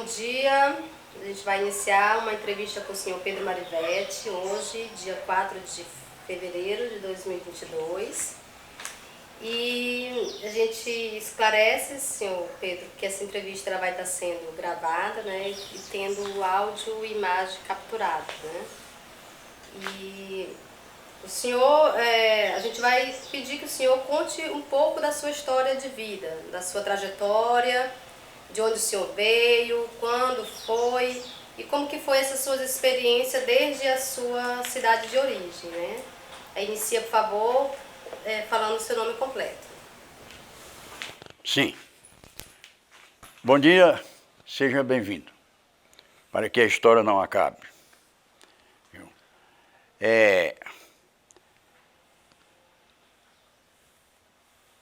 Bom dia, a gente vai iniciar uma entrevista com o senhor Pedro Marivete, hoje, dia 4 de fevereiro de 2022. E a gente esclarece, senhor Pedro, que essa entrevista ela vai estar sendo gravada, né, e tendo áudio e imagem capturado, né. E o senhor, a gente vai pedir que o senhor conte um pouco da sua história de vida, da sua trajetória, de onde o senhor veio, quando foi e como que foi essa sua experiência desde a sua cidade de origem, né? Aí inicia, por favor, falando o seu nome completo. Sim. Bom dia, seja bem-vindo, para que a história não acabe.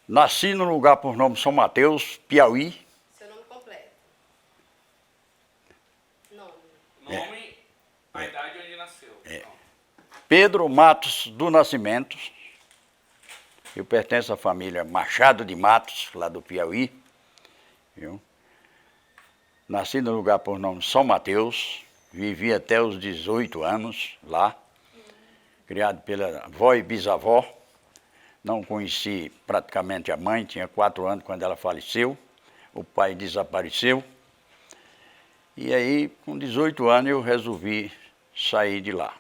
Nasci num lugar por nome São Mateus, Piauí. Seu nome completo. Nome. Nome, a idade onde nasceu. Pedro Matos do Nascimento. Eu pertenço à família Machado de Matos, lá do Piauí. Viu? Nasci no lugar por nome São Mateus. Vivi até os 18 anos lá. Criado pela avó e bisavó. Não conheci praticamente a mãe, tinha 4 anos quando ela faleceu. O pai desapareceu. E aí, com 18 anos, eu resolvi sair de lá.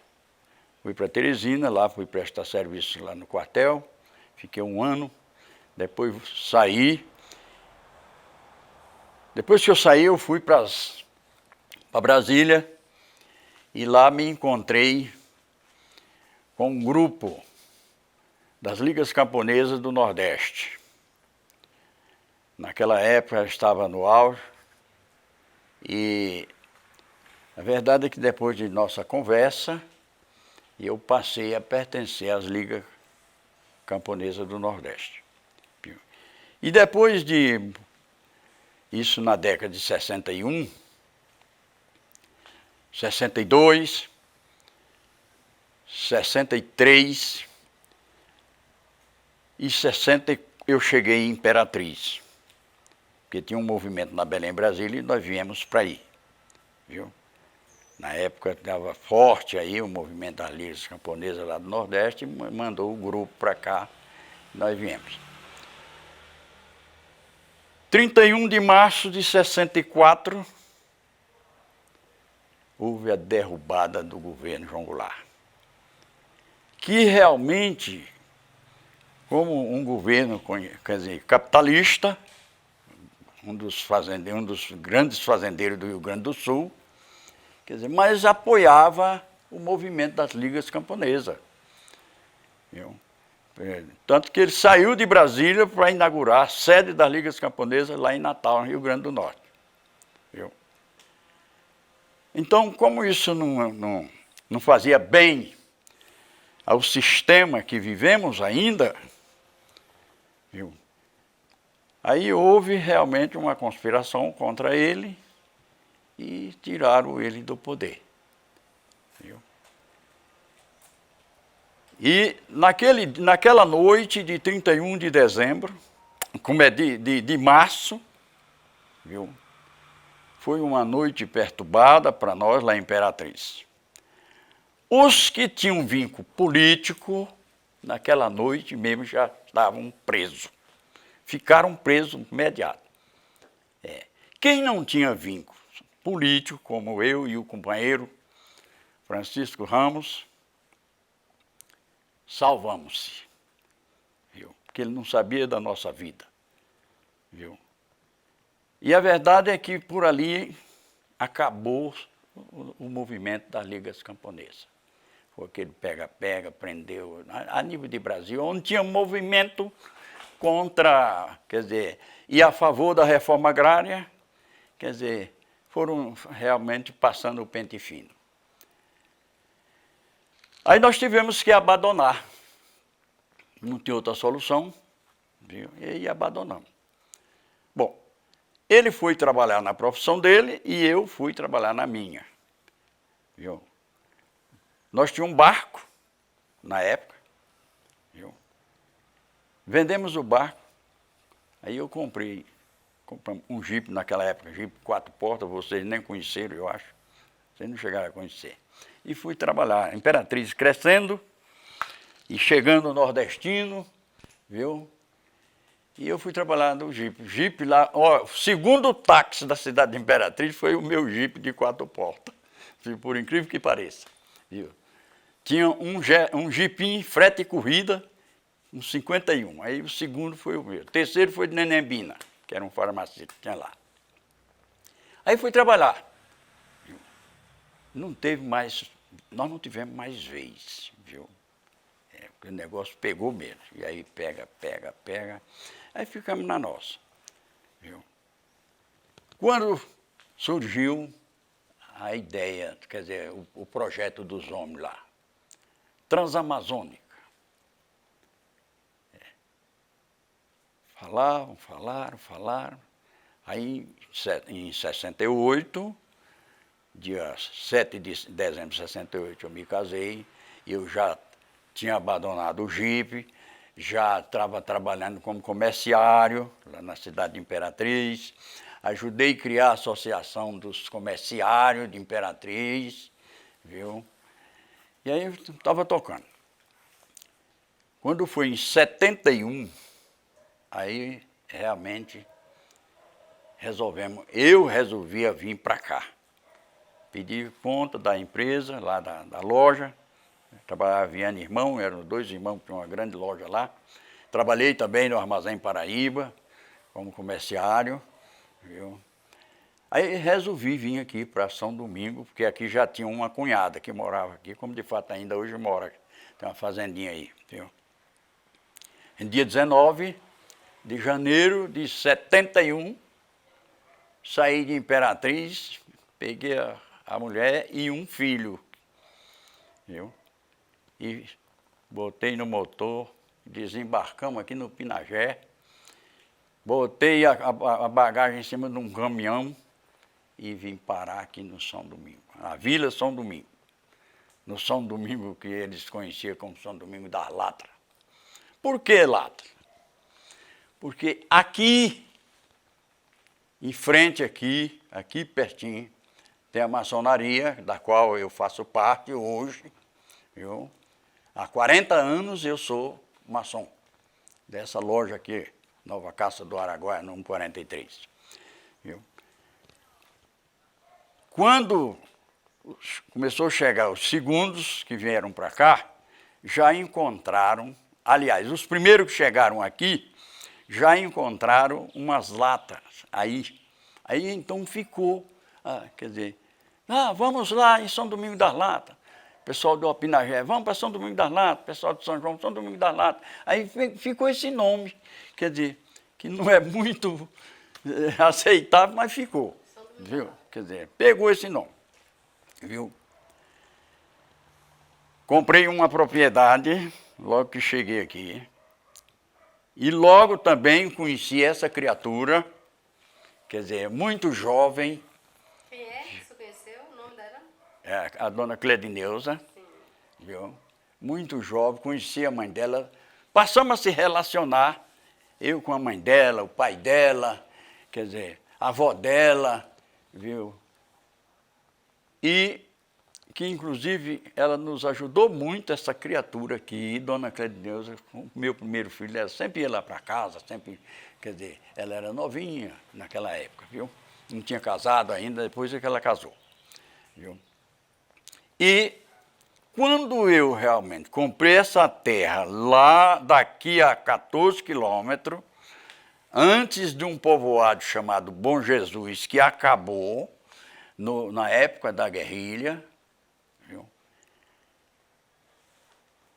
Fui para Teresina, lá fui prestar serviço lá no quartel. Fiquei 1 ano. Depois saí. Depois que eu saí, eu fui para Brasília. E lá me encontrei com um grupo das Ligas Camponesas do Nordeste. Naquela época eu estava no auge e a verdade é que depois de nossa conversa eu passei a pertencer às Ligas Camponesas do Nordeste. E depois de isso na década de 61, 62, 63 e 60 eu cheguei em Imperatriz, porque tinha um movimento na Belém, Brasília, e nós viemos para aí, viu? Na época estava forte aí o movimento das Ligas Camponesas lá do Nordeste, e mandou o grupo para cá, e nós viemos. 31 de março de 64, houve a derrubada do governo João Goulart, que realmente, como um governo, quer dizer, capitalista, um dos grandes fazendeiros do Rio Grande do Sul, quer dizer, mas apoiava o movimento das Ligas Camponesas. Viu? Tanto que ele saiu de Brasília para inaugurar a sede das Ligas Camponesas lá em Natal, no Rio Grande do Norte. Viu? Então, como isso não fazia bem ao sistema que vivemos ainda, viu? Aí houve realmente uma conspiração contra ele e tiraram ele do poder. Viu? E naquela noite de 31 de dezembro, como é de março, viu? Foi uma noite perturbada para nós lá em Imperatriz. Os que tinham vínculo político, naquela noite mesmo já estavam presos. Ficaram presos imediato. Quem não tinha vínculo político, como eu e o companheiro Francisco Ramos, salvamos-se, viu? Porque ele não sabia da nossa vida, viu? E a verdade é que por ali acabou o movimento das Ligas Camponesas. Foi aquele pega-pega, prendeu, a nível de Brasil, onde tinha movimento contra, quer dizer, e a favor da reforma agrária, quer dizer, foram realmente passando o pente fino. Aí nós tivemos que abandonar. Não tinha outra solução, viu? E abandonamos. Bom, ele foi trabalhar na profissão dele e eu fui trabalhar na minha. Viu? Nós tínhamos um barco, na época, viu? Vendemos o barco, aí eu comprei compramos um Jeep naquela época, Jeep 4 portas, vocês nem conheceram, eu acho. Vocês não chegaram a conhecer. E fui trabalhar, Imperatriz crescendo e chegando no Nordestino, viu? E eu fui trabalhar no Jeep. Jeep lá, ó, o segundo táxi da cidade de Imperatriz foi o meu Jeep de 4 portas. Por incrível que pareça, viu? Tinha um Jeepinho frete e corrida, um 51. Aí o segundo foi o meu. O terceiro foi de Nenembina, que era um farmacêutico que tinha lá. Aí fui trabalhar. Não teve mais, nós não tivemos mais vez, viu? Porque o negócio pegou mesmo. E aí pega. Aí ficamos na nossa, viu? Quando surgiu a ideia, quer dizer, o projeto dos homens lá, Transamazônica. Falaram. Aí, em 68, dia 7 de dezembro de 68, eu me casei, eu já tinha abandonado o Jeep, já estava trabalhando como comerciário, lá na cidade de Imperatriz, ajudei a criar a Associação dos Comerciários de Imperatriz, viu? E aí eu estava tocando. Quando foi em 71, aí realmente eu resolvi vir para cá. Pedi conta da empresa, lá da loja. Trabalhava Viana e irmão, eram 2 irmãos que tinham uma grande loja lá. Trabalhei também no Armazém Paraíba, como comerciário, viu? Aí resolvi vir aqui para São Domingo, porque aqui já tinha uma cunhada que morava aqui, como de fato ainda hoje mora. Tem uma fazendinha aí, viu? Em dia 19 de janeiro de 71, saí de Imperatriz, peguei a mulher e um filho, viu? E botei no motor, desembarcamos aqui no Pinagé, botei a bagagem em cima de um caminhão e vim parar aqui no São Domingo, na Vila São Domingo. No São Domingo que eles conheciam como São Domingo das Latras. Por que Latra? Porque aqui, em frente aqui pertinho, tem a maçonaria, da qual eu faço parte hoje, viu? Há 40 anos eu sou maçom, dessa loja aqui, Nova Caça do Araguaia, número 43. Viu? Quando começou a chegar os segundos que vieram para cá, já encontraram, aliás, os primeiros que chegaram aqui, já encontraram umas latas aí. Aí então ficou, quer dizer, vamos lá em São Domingo das Latas. Pessoal do Opinagé, vamos para São Domingo das Latas, pessoal de São João, São Domingo das Latas. Aí ficou esse nome, quer dizer, que não é muito aceitável, mas ficou, viu? Quer dizer, pegou esse nome, viu? Comprei uma propriedade logo que cheguei aqui e logo também conheci essa criatura, quer dizer, muito jovem. Quem é que você conheceu? O nome dela? É, a dona Cledineuza, viu? Muito jovem, conheci a mãe dela, passamos a se relacionar, eu com a mãe dela, o pai dela, quer dizer, a avó dela, viu? E que, inclusive, ela nos ajudou muito, essa criatura aqui, dona Cledineuza, o meu primeiro filho, ela sempre ia lá para casa, sempre, quer dizer, ela era novinha naquela época, viu? Não tinha casado ainda, depois é que ela casou, viu? E quando eu realmente comprei essa terra lá daqui a 14 quilômetros, antes de um povoado chamado Bom Jesus, que acabou na época da guerrilha, viu?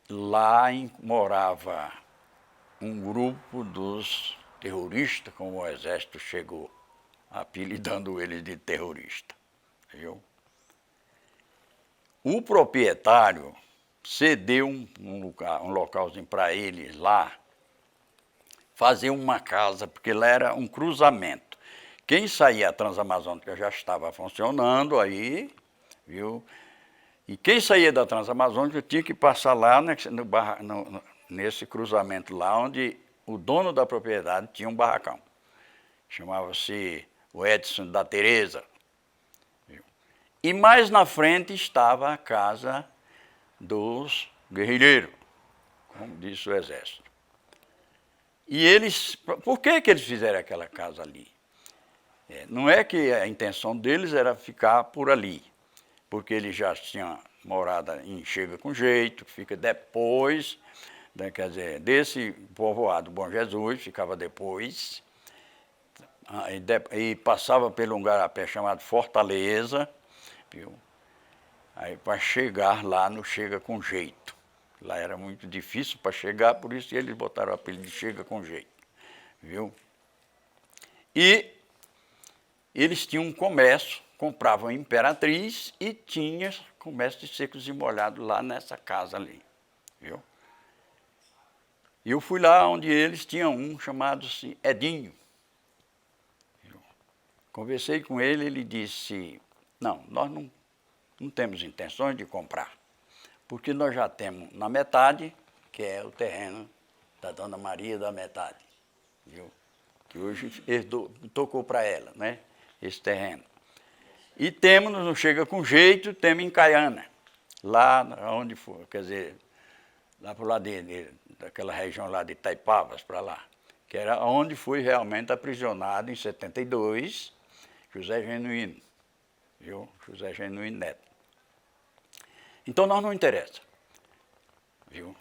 Lá morava um grupo dos terroristas, como o exército chegou, apelidando eles de terrorista, viu? O proprietário cedeu um localzinho para eles lá, fazer uma casa, porque lá era um cruzamento. Quem saía a Transamazônica já estava funcionando aí, viu? E quem saía da Transamazônica tinha que passar lá nesse cruzamento lá, onde o dono da propriedade tinha um barracão, chamava-se o Edson da Teresa. Viu? E mais na frente estava a casa dos guerrilheiros, como disse o exército. E eles, por que eles fizeram aquela casa ali? Não é que a intenção deles era ficar por ali, porque eles já tinham morada em Chega com Jeito, que fica depois, né, quer dizer, desse povoado Bom Jesus, ficava depois, e passava pelo lugar a pé chamado Fortaleza, viu? Aí para chegar lá no Chega com Jeito. Lá era muito difícil para chegar, por isso eles botaram o apelido de Chega com Jeito, viu? E eles tinham um comércio, compravam Imperatriz e tinha comércio de secos e molhados lá nessa casa ali, viu? E eu fui lá onde eles tinham um chamado assim, Edinho. Viu? Conversei com ele, ele disse, não, nós não temos intenções de comprar, porque nós já temos na metade, que é o terreno da Dona Maria da metade, viu? Que hoje ele tocou para ela, né? Esse terreno. E temos, não Chega com Jeito, temos em Caiana, lá onde for, quer dizer, lá para o lado daquela região lá de Itaipavas, para lá, que era onde foi realmente aprisionado em 72, José Genuíno, viu? José Genuíno Neto. Então nós não interessa, viu?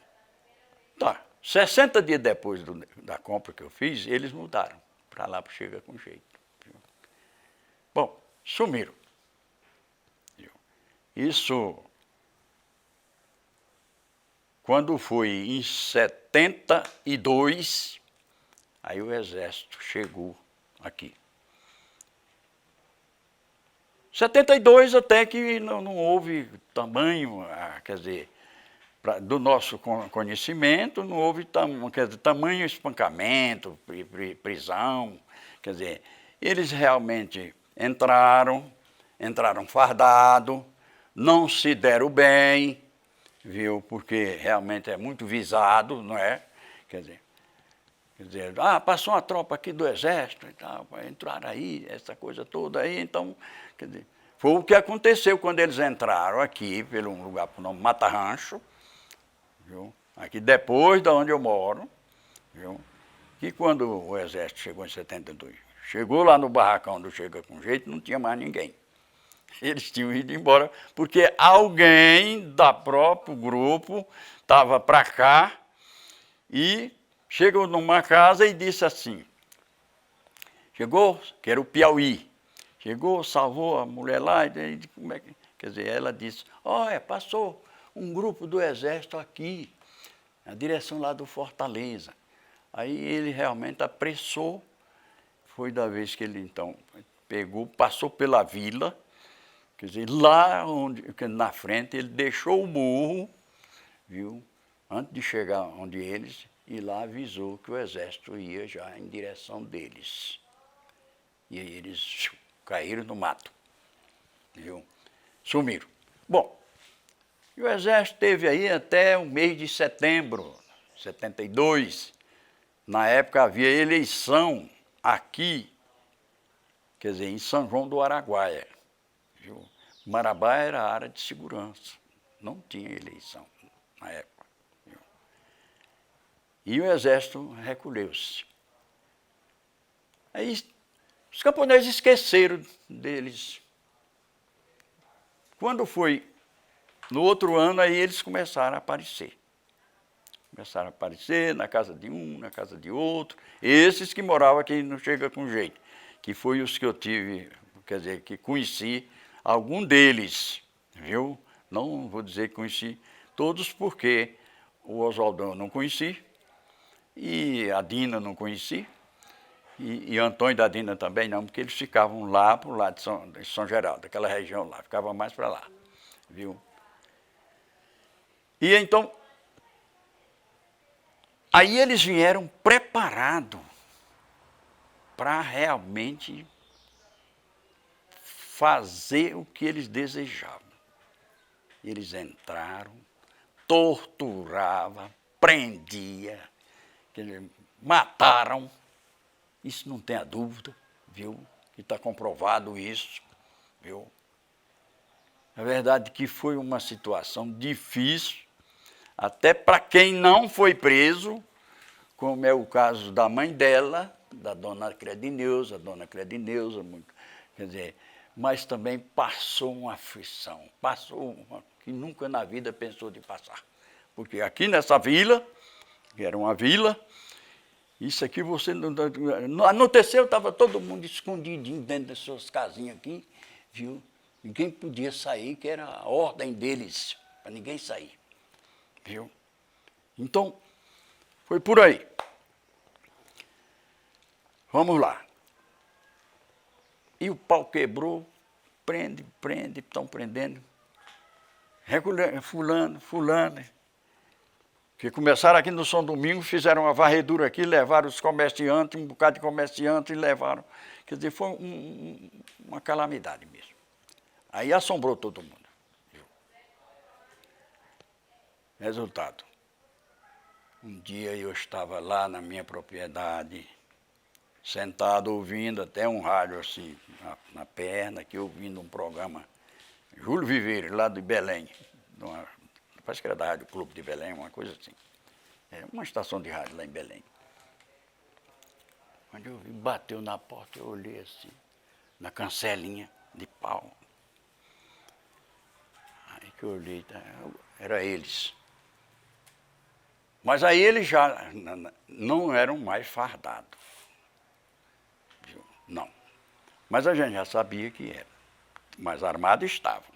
Tá, 60 dias depois da compra que eu fiz, eles mudaram para lá para Chega com Jeito. Viu? Bom, sumiram. Viu? Isso, quando foi em 72, aí o exército chegou aqui. 72 até que não houve tamanho, quer dizer, do nosso conhecimento, não houve quer dizer, tamanho espancamento, prisão, quer dizer, eles realmente entraram fardados, não se deram bem, viu, porque realmente é muito visado, não é? Quer dizer, passou uma tropa aqui do exército e tal, entraram aí, essa coisa toda aí, então, quer dizer, foi o que aconteceu quando eles entraram aqui, pelo um lugar por nome Mata Rancho, viu? Aqui depois de onde eu moro, viu? Que quando o exército chegou em 72, chegou lá no barracão do Chega com Jeito, não tinha mais ninguém. Eles tinham ido embora, porque alguém da próprio grupo estava para cá e chegou numa casa e disse assim, chegou, que era o Piauí, chegou, salvou a mulher lá, e como é que, quer dizer, ela disse, olha, passou um grupo do exército aqui, na direção lá do Fortaleza. Aí ele realmente apressou, foi da vez que ele então pegou, passou pela vila, quer dizer, lá onde, na frente, ele deixou o morro, viu, antes de chegar onde eles, e lá avisou que o exército ia já em direção deles. E aí eles caíram no mato, viu, sumiram. Bom, e o exército esteve aí até o mês de setembro, 72. Na época havia eleição aqui, quer dizer, em São João do Araguaia. Viu? Marabá era a área de segurança, não tinha eleição na época. Viu? E o exército recolheu-se. Aí os camponeses esqueceram deles. Quando foi no outro ano, aí eles começaram a aparecer. Começaram a aparecer na casa de um, na casa de outro. Esses que moravam aqui não Chega com Jeito, que foi os que eu tive, quer dizer, que conheci algum deles, viu? Não vou dizer que conheci todos, porque o Oswaldão eu não conheci, e a Dina não conheci, e Antônio da Dina também não, porque eles ficavam lá para o lado de São Geraldo, aquela região lá, ficavam mais para lá, viu? E então, aí eles vieram preparados para realmente fazer o que eles desejavam. Eles entraram, torturavam, prendiam, mataram, isso não tenha dúvida, viu? Que está comprovado isso, viu? É verdade que foi uma situação difícil, até para quem não foi preso, como é o caso da mãe dela, da dona Credineusa, quer dizer, mas também passou uma aflição, passou uma que nunca na vida pensou de passar. Porque aqui nessa vila, que era uma vila, isso aqui você não anoiteceu, estava todo mundo escondidinho dentro das suas casinhas aqui, viu? Ninguém podia sair, que era a ordem deles, para ninguém sair, viu? Então, foi por aí. Vamos lá. E o pau quebrou, prende, estão prendendo. Fulano. Que começaram aqui no São Domingo, fizeram uma varredura aqui, levaram os comerciantes, um bocado de comerciantes, e levaram. Quer dizer, foi uma calamidade mesmo. Aí assombrou todo mundo. Viu? Resultado. Um dia eu estava lá na minha propriedade, sentado ouvindo até um rádio assim, na perna, aqui ouvindo um programa, Júlio Viveiro, lá de Belém, parece que era da Rádio Clube de Belém, uma coisa assim. Era uma estação de rádio lá em Belém. Quando eu vi, bateu na porta, eu olhei assim, na cancelinha de pau. Aí que eu olhei, era eles. Mas aí eles já não eram mais fardados. Viu? Não. Mas a gente já sabia que era. Mas armados estavam.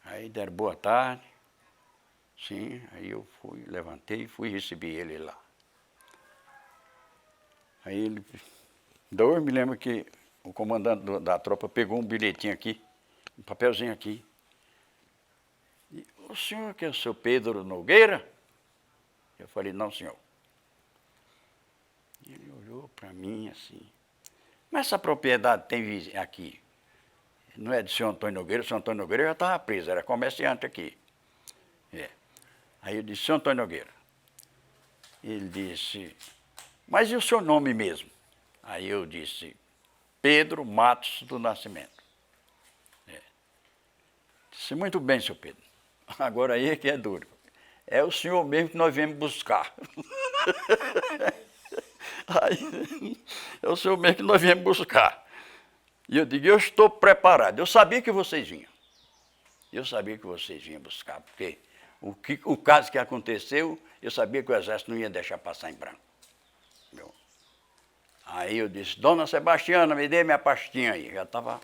Aí deram boa tarde. Sim, aí eu fui, levantei e fui receber ele lá. Aí ele... Eu me lembro que o comandante da tropa pegou um bilhetinho aqui, um papelzinho aqui. E, o senhor que é o seu Pedro Nogueira? Eu falei, não, senhor. E ele olhou para mim assim. Mas essa propriedade tem aqui, não é de senhor Antônio Nogueira, o senhor Antônio Nogueira já estava preso, era comerciante aqui. É. Aí eu disse, senhor Antônio Nogueira. Ele disse, mas e o seu nome mesmo? Aí eu disse, Pedro Matos do Nascimento. É. Disse, muito bem, senhor Pedro. Agora aí é que é duro. É o senhor mesmo que nós viemos buscar. Aí, é o senhor mesmo que nós viemos buscar. E eu digo, eu estou preparado. Eu sabia que vocês vinham. Eu sabia que vocês vinham buscar, porque o caso que aconteceu, eu sabia que o exército não ia deixar passar em branco. Meu. Aí eu disse, dona Sebastiana, me dê minha pastinha aí. Já estava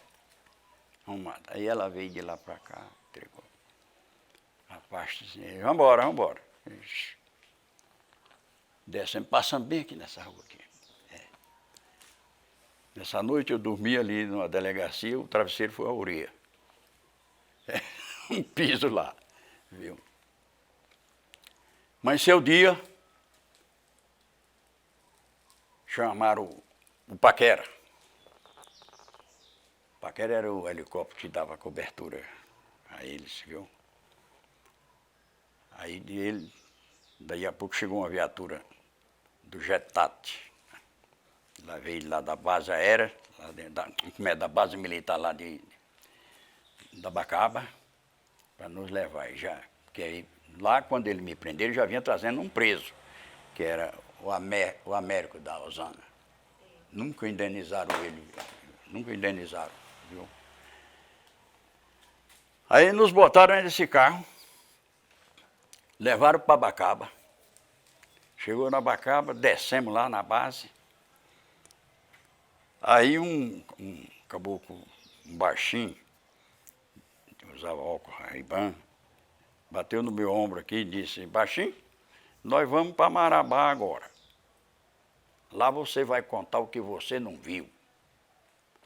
arrumada. Aí ela veio de lá para cá, entregou a pasta assim, vambora. Descemos, passando bem aqui nessa rua aqui. É. Nessa noite eu dormi ali numa delegacia, o travesseiro foi a orelha. É. Um piso lá, viu? Mas seu dia, chamaram o Paquera. O Paquera era o helicóptero que dava cobertura a eles, viu? Aí daí a pouco chegou uma viatura do Jetat. Lá veio lá da base aérea, da base militar lá da Bacaba, para nos levar. Porque aí, lá quando ele me prendeu, ele já vinha trazendo um preso, que era o Américo da Osana. Nunca indenizaram ele, viu? Aí nos botaram nesse carro, levaram para Bacaba. Chegou na Bacaba, descemos lá na base. Aí um caboclo, um baixinho, usava óculos Ray-Ban, bateu no meu ombro aqui e disse, baixinho, nós vamos para Marabá agora. Lá você vai contar o que você não viu.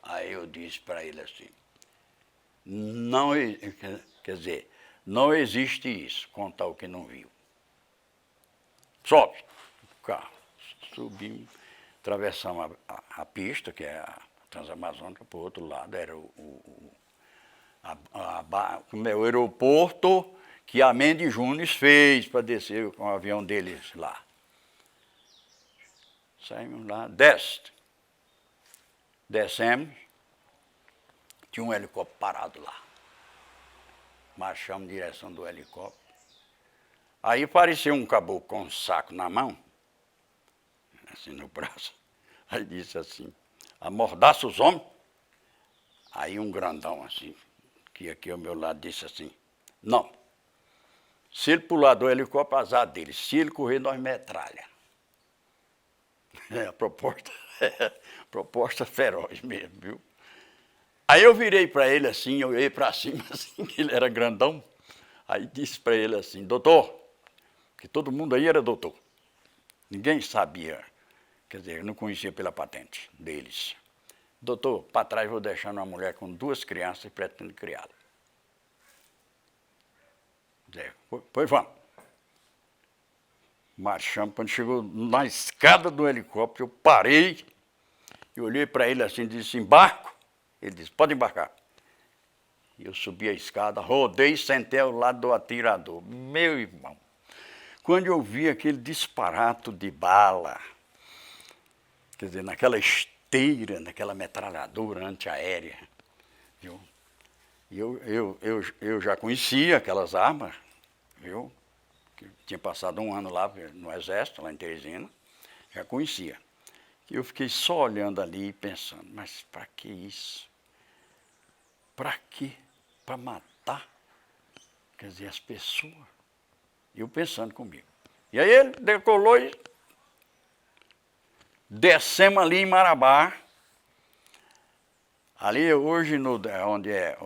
Aí eu disse para ele assim, não, quer dizer, não existe isso, contar o que não viu. Sobe o carro, subimos, atravessamos a pista, que é a Transamazônica, para o outro lado era o aeroporto que a Mendes Júnior fez para descer com o avião deles lá. Saímos lá, desce. Descemos, tinha um helicóptero parado lá. Marchamos em direção do helicóptero. Aí apareceu um caboclo com um saco na mão, assim no braço. Aí disse assim, amordaça os homens. Aí um grandão assim, que aqui ao meu lado, disse assim, não. Se ele pular do helicóptero, azar dele. Se ele correr, nós metralha. É a proposta feroz mesmo, viu? Aí eu virei para ele assim, eu olhei para cima assim, que ele era grandão. Aí disse para ele assim, doutor, que todo mundo aí era doutor. Ninguém sabia, quer dizer, não conhecia pela patente deles. Doutor, para trás vou deixando uma mulher com 2 crianças e pretendo criá-la. Pois vamos. Marchamos, quando chegou na escada do helicóptero, eu parei e olhei para ele assim e disse, embarco? Ele disse, pode embarcar. E eu subi a escada, rodei e sentei ao lado do atirador. Meu irmão, quando eu vi aquele disparato de bala, quer dizer, naquela esteira, naquela metralhadora antiaérea, viu? Eu já conhecia aquelas armas, viu? Que tinha passado um ano lá no exército, lá em Teresina, já conhecia. Eu fiquei só olhando ali e pensando, mas para que isso? Para quê? Para matar, quer dizer, as pessoas. E eu pensando comigo. E aí ele decolou e descemos ali em Marabá. Ali hoje, onde é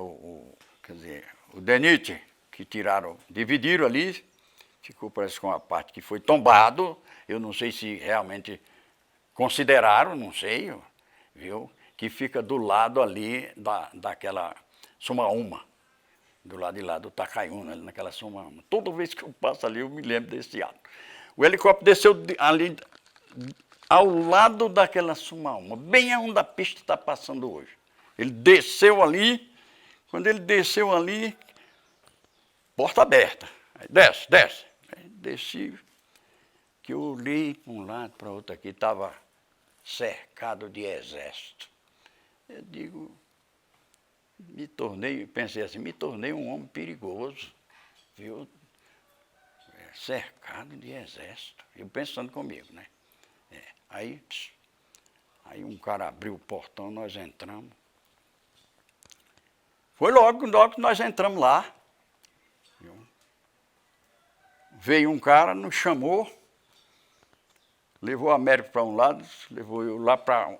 quer dizer, o DENIT, que tiraram, dividiram ali, ficou parece com a parte que foi tombado. Eu não sei se realmente consideraram, não sei, viu? Que fica do lado ali daquela Sumaúma, do lado de lá do Tacaiúna, ali naquela Sumaúma. Toda vez que eu passo ali, eu me lembro desse ato. O helicóptero desceu ali ao lado daquela Sumaúma, bem onde a pista está passando hoje. Ele desceu ali, quando ele desceu ali, porta aberta. Aí desce. Aí desci, que eu olhei para um lado, para outro aqui, estava cercado de exército. Eu digo, pensei assim, me tornei um homem perigoso, viu? Cercado de exército. Eu pensando comigo, né? Aí um cara abriu o portão, nós entramos. Foi logo que nós entramos lá. Viu? Veio um cara, nos chamou, levou o Américo para um lado, levou eu lá para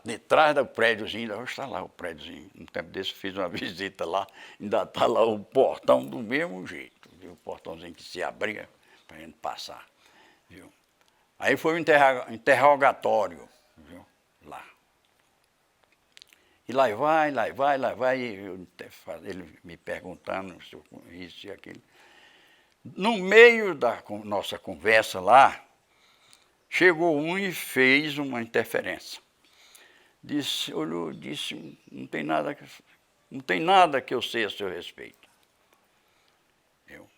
detrás do prédiozinho, hoje está lá o prédiozinho. Um tempo desse fiz uma visita lá, ainda está lá o portão do mesmo jeito, viu? O portãozinho que se abria para a gente passar, viu? Aí foi um interrogatório, viu? Lá. E lá vai, ele me perguntando se eu isso e aquilo. No meio da nossa conversa lá, chegou um e fez uma interferência. Olhou, disse, não tem nada que eu sei a seu respeito. Eu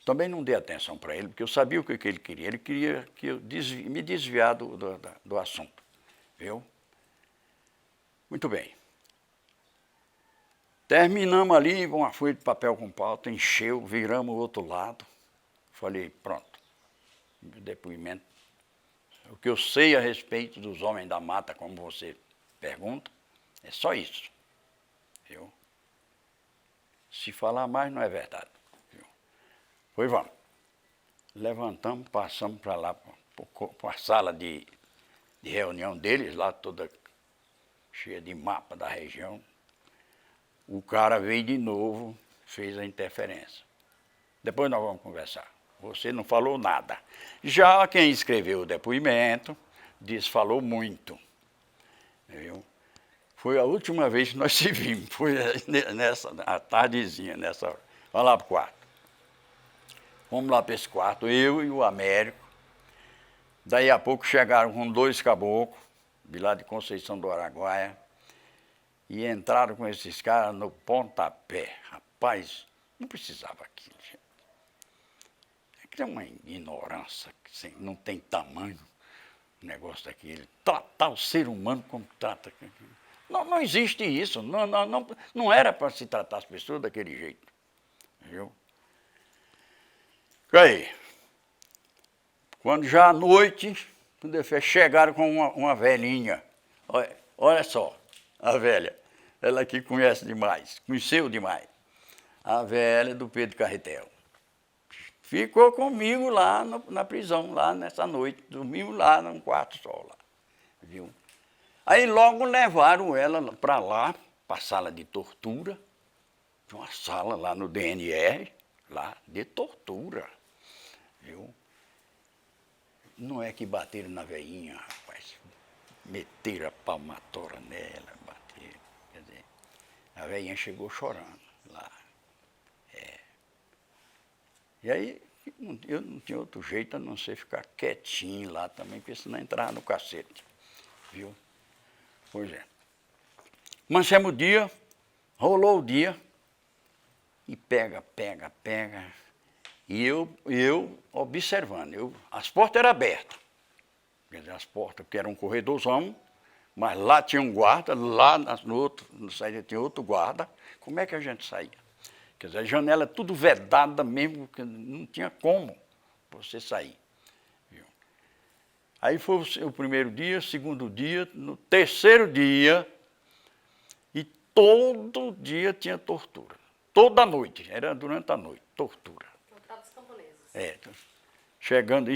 também não dei atenção para ele, porque eu sabia o que ele queria. Ele queria que eu me desviar do assunto, viu? Muito bem. Terminamos ali, uma folha de papel com pauta, encheu, viramos o outro lado. Falei, pronto, depoimento. O que eu sei a respeito dos homens da mata, como você pergunta, é só isso. Viu? Se falar mais, não é verdade. Viu? Pois vamos. Levantamos, passamos para lá, para a sala de reunião deles, lá toda cheia de mapa da região. O cara veio de novo, fez a interferência. Depois nós vamos conversar. Você não falou nada. Já quem escreveu o depoimento disse falou muito. Viu? Foi a última vez que nós se vimos. Foi a tardezinha, nessa hora. Vamos lá para o quarto. Fomos lá para esse quarto, eu e o Américo. Daí a pouco chegaram com 2 caboclos, de lá de Conceição do Araguaia, e entraram com esses caras no pontapé. Rapaz, não precisava aquilo, gente. É uma ignorância que não tem tamanho, negócio daquele. Tratar o ser humano como trata. Não existe isso. Não era para se tratar as pessoas daquele jeito. Viu? E aí, quando já à noite, chegaram com uma velhinha. Olha só, a velha. Ela que conhece demais, conheceu demais. A velha do Pedro Carretel. Ficou comigo lá na prisão, lá nessa noite. Dormimos lá num quarto só lá. Viu? Aí logo levaram ela para lá, para a sala de tortura. Tinha uma sala lá no DNR, lá de tortura. Viu? Não é que bateram na veinha, rapaz. Meteram a palmatória nela, bateram. Quer dizer, a veinha chegou chorando lá. E aí, eu não tinha outro jeito a não ser ficar quietinho lá também, porque senão entrava no cacete. Viu? Pois é. Mancemos o dia, rolou o dia, e pega. E eu observando, as portas eram abertas. Quer dizer, as portas, que era um corredorzão, mas lá tinha um guarda, lá no saída tinha outro guarda. Como é que a gente saía? Quer dizer, a janela tudo vedada mesmo, que não tinha como você sair. Viu? Aí foi o primeiro dia, segundo dia, no terceiro dia, e todo dia tinha tortura. Toda noite, era durante a noite, tortura. Torturava os camponeses. Chegando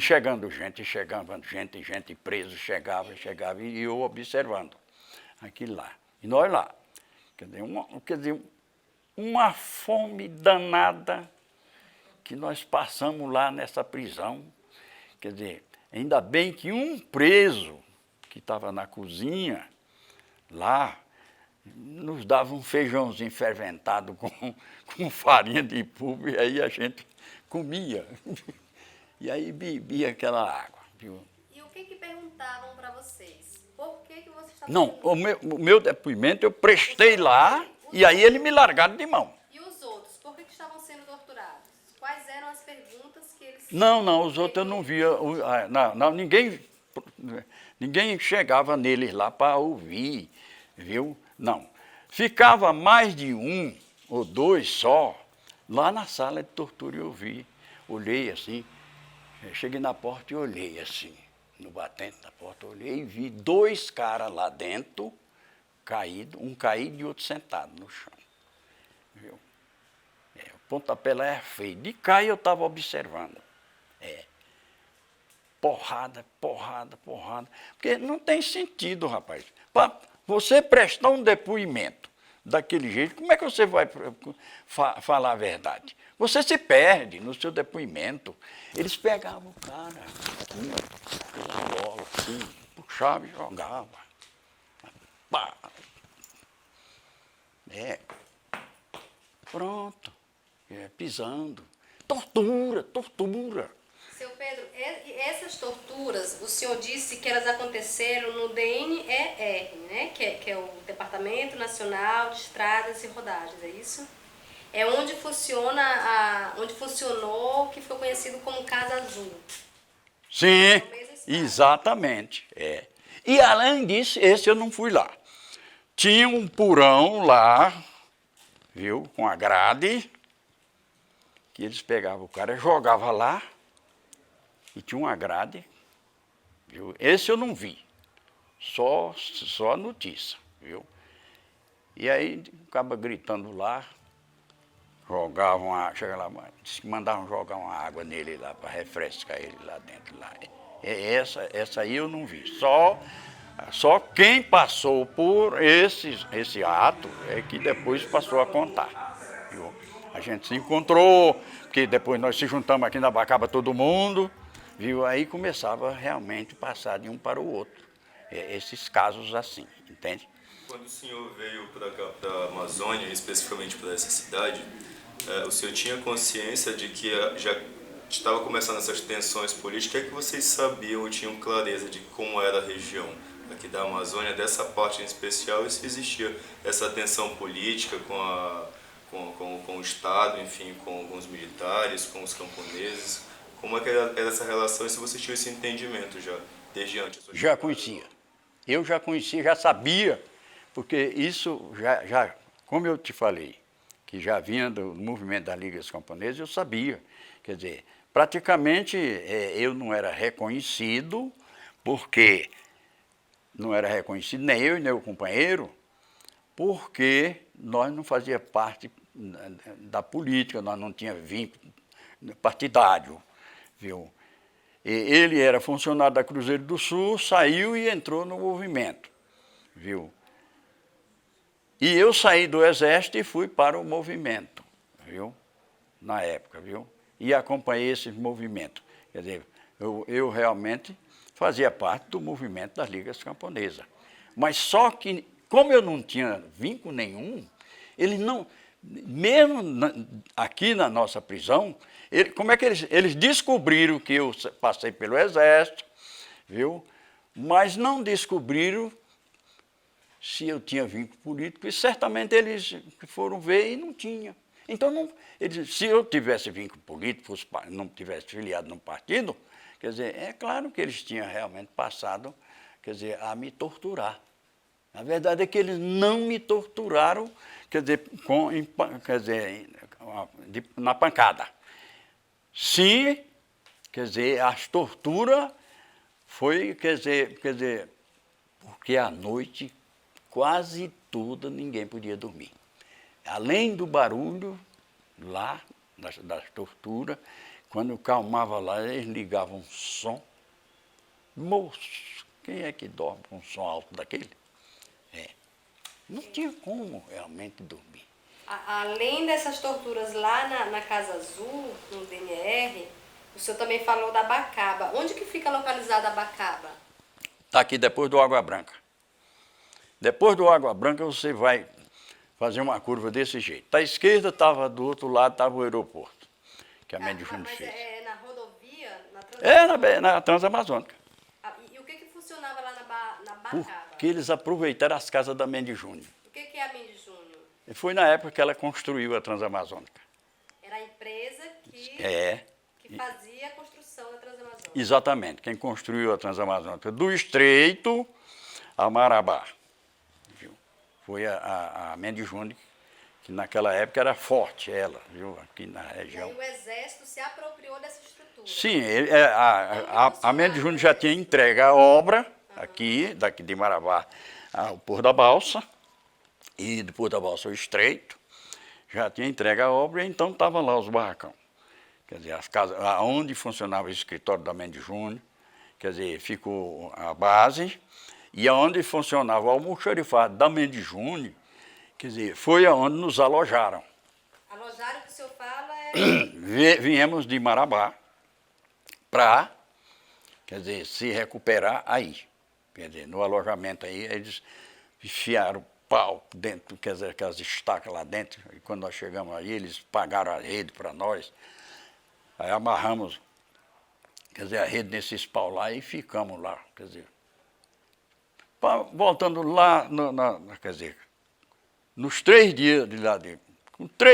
gente preso, chegava, e eu observando aquilo lá. E nós lá. Quer dizer, uma fome danada que nós passamos lá nessa prisão. Quer dizer, ainda bem que um preso que estava na cozinha, lá, nos dava um feijãozinho fermentado com farinha de polvo, e aí a gente comia. E aí bebia aquela água. Viu? E o que perguntavam para vocês? Por que vocês estavam... Não, o meu depoimento eu prestei lá, e aí eles me largaram de mão. E os outros, por que estavam sendo torturados? Quais eram as perguntas que eles... Não, os outros eu não via. Não, ninguém chegava neles lá para ouvir, viu? Não. Ficava mais de um ou dois só lá na sala de tortura e eu vi. Olhei assim, cheguei na porta e olhei assim, no batente da porta, olhei e vi dois caras lá dentro, caído, um caído e outro sentado no chão. Viu? O pontapé lá é feio. De cá eu estava observando. Porrada. Porque não tem sentido, rapaz. Para você prestar um depoimento daquele jeito, como é que você vai falar a verdade? Você se perde no seu depoimento. Eles pegavam o cara, assim, bola, assim, puxava e jogava. Pá. Pronto. Pisando. Tortura. Seu Pedro, essas torturas, o senhor disse que elas aconteceram no DNER, né? Que é o Departamento Nacional de Estradas e Rodagens, é isso? É onde funcionou o que ficou conhecido como Casa Azul. Sim, exatamente. E além disso, esse eu não fui lá. Tinha um porão lá, viu, com a grade, que eles pegavam o cara, jogavam lá, e tinha uma grade, viu? Esse eu não vi, só a notícia, viu? E aí acaba gritando lá, jogavam, mandavam jogar uma água nele lá para refrescar ele lá dentro. Lá. Essa aí eu não vi, só quem passou por esse ato é que depois passou a contar, viu? A gente se encontrou, porque depois nós se juntamos aqui na Bacaba todo mundo, viu? Aí começava realmente a passar de um para o outro. Esses casos assim, entende? Quando o senhor veio para cá, para a Amazônia, especificamente para essa cidade, o senhor tinha consciência de que já estava começando essas tensões políticas? O que é que vocês sabiam ou tinham clareza de como era a região aqui da Amazônia, dessa parte em especial, e se existia essa tensão política com o Estado, enfim, com os militares, com os camponeses? Como é que era essa relação e se você tinha esse entendimento já desde antes? Já conhecia. Eu já conhecia, já sabia, porque isso já, como eu te falei, que já vinha do movimento das Ligas Camponesas, eu sabia. Quer dizer, praticamente eu não era reconhecido, porque não era reconhecido nem eu e nem o companheiro, porque nós não fazia parte da política, nós não tínhamos vínculo partidário, viu? Ele era funcionário da Cruzeiro do Sul, saiu e entrou no movimento, viu? E eu saí do Exército e fui para o movimento, viu? Na época, viu? E acompanhei esse movimento. Quer dizer, eu realmente fazia parte do movimento das Ligas Camponesas. Mas só que, como eu não tinha vínculo nenhum, eles não, mesmo aqui na nossa prisão, como é que eles descobriram que eu passei pelo Exército, viu? Mas não descobriram se eu tinha vínculo político, e certamente eles foram ver e não tinha. Então, se eu tivesse vínculo político, não tivesse filiado num partido, quer dizer, é claro que eles tinham realmente passado, quer dizer, a me torturar. A verdade é que eles não me torturaram, quer dizer, na pancada. Sim, quer dizer, as torturas foi, quer dizer, porque à noite quase toda ninguém podia dormir. Além do barulho lá, das torturas, quando eu calmava lá, eles ligavam um som. Moço, quem é que dorme com um som alto daquele? Não tinha como realmente dormir. Além dessas torturas lá na Casa Azul, no DNR, o senhor também falou da Bacaba. Onde que fica localizada a Bacaba? Está aqui depois do Água Branca. Depois do Água Branca você vai fazer uma curva desse jeito. À esquerda estava, do outro lado estava o aeroporto, que a Mendes Júnior fez. É na rodovia? Na Transamazônica? Na Transamazônica. E o que funcionava lá na Bacaba? Porque eles aproveitaram as casas da Mendes Júnior. O que é a Mendes Júnior? Foi na época que ela construiu a Transamazônica. Era a empresa que fazia a construção da Transamazônica. Exatamente, quem construiu a Transamazônica do Estreito a Marabá. Viu? Foi a Mendes Júnior, que naquela época era forte, ela, viu? Aqui na região. E aí o Exército se apropriou dessa estrutura? Sim, a Mendes Júnior já tinha entregue a obra daqui de Marabá, ao Porto da Balsa, e do Porto da Balsa ao Estreito, já tinha entregue a obra, e então estavam lá os barracão. Quer dizer, as casas, onde funcionava o escritório da Mendes Júnior, quer dizer, ficou a base, e aonde funcionava o almoxarifado da Mendes Júnior, quer dizer, foi aonde nos alojaram. Alojaram, que o senhor fala Viemos de Marabá para, quer dizer, se recuperar aí. Quer dizer, no alojamento aí, eles enfiaram pau dentro, quer dizer, aquelas estacas lá dentro, e quando nós chegamos aí, eles pagaram a rede para nós, aí amarramos, quer dizer, a rede nesses pau lá e ficamos lá, quer dizer. Voltando lá, quer dizer, nos 3 dias de lá dentro,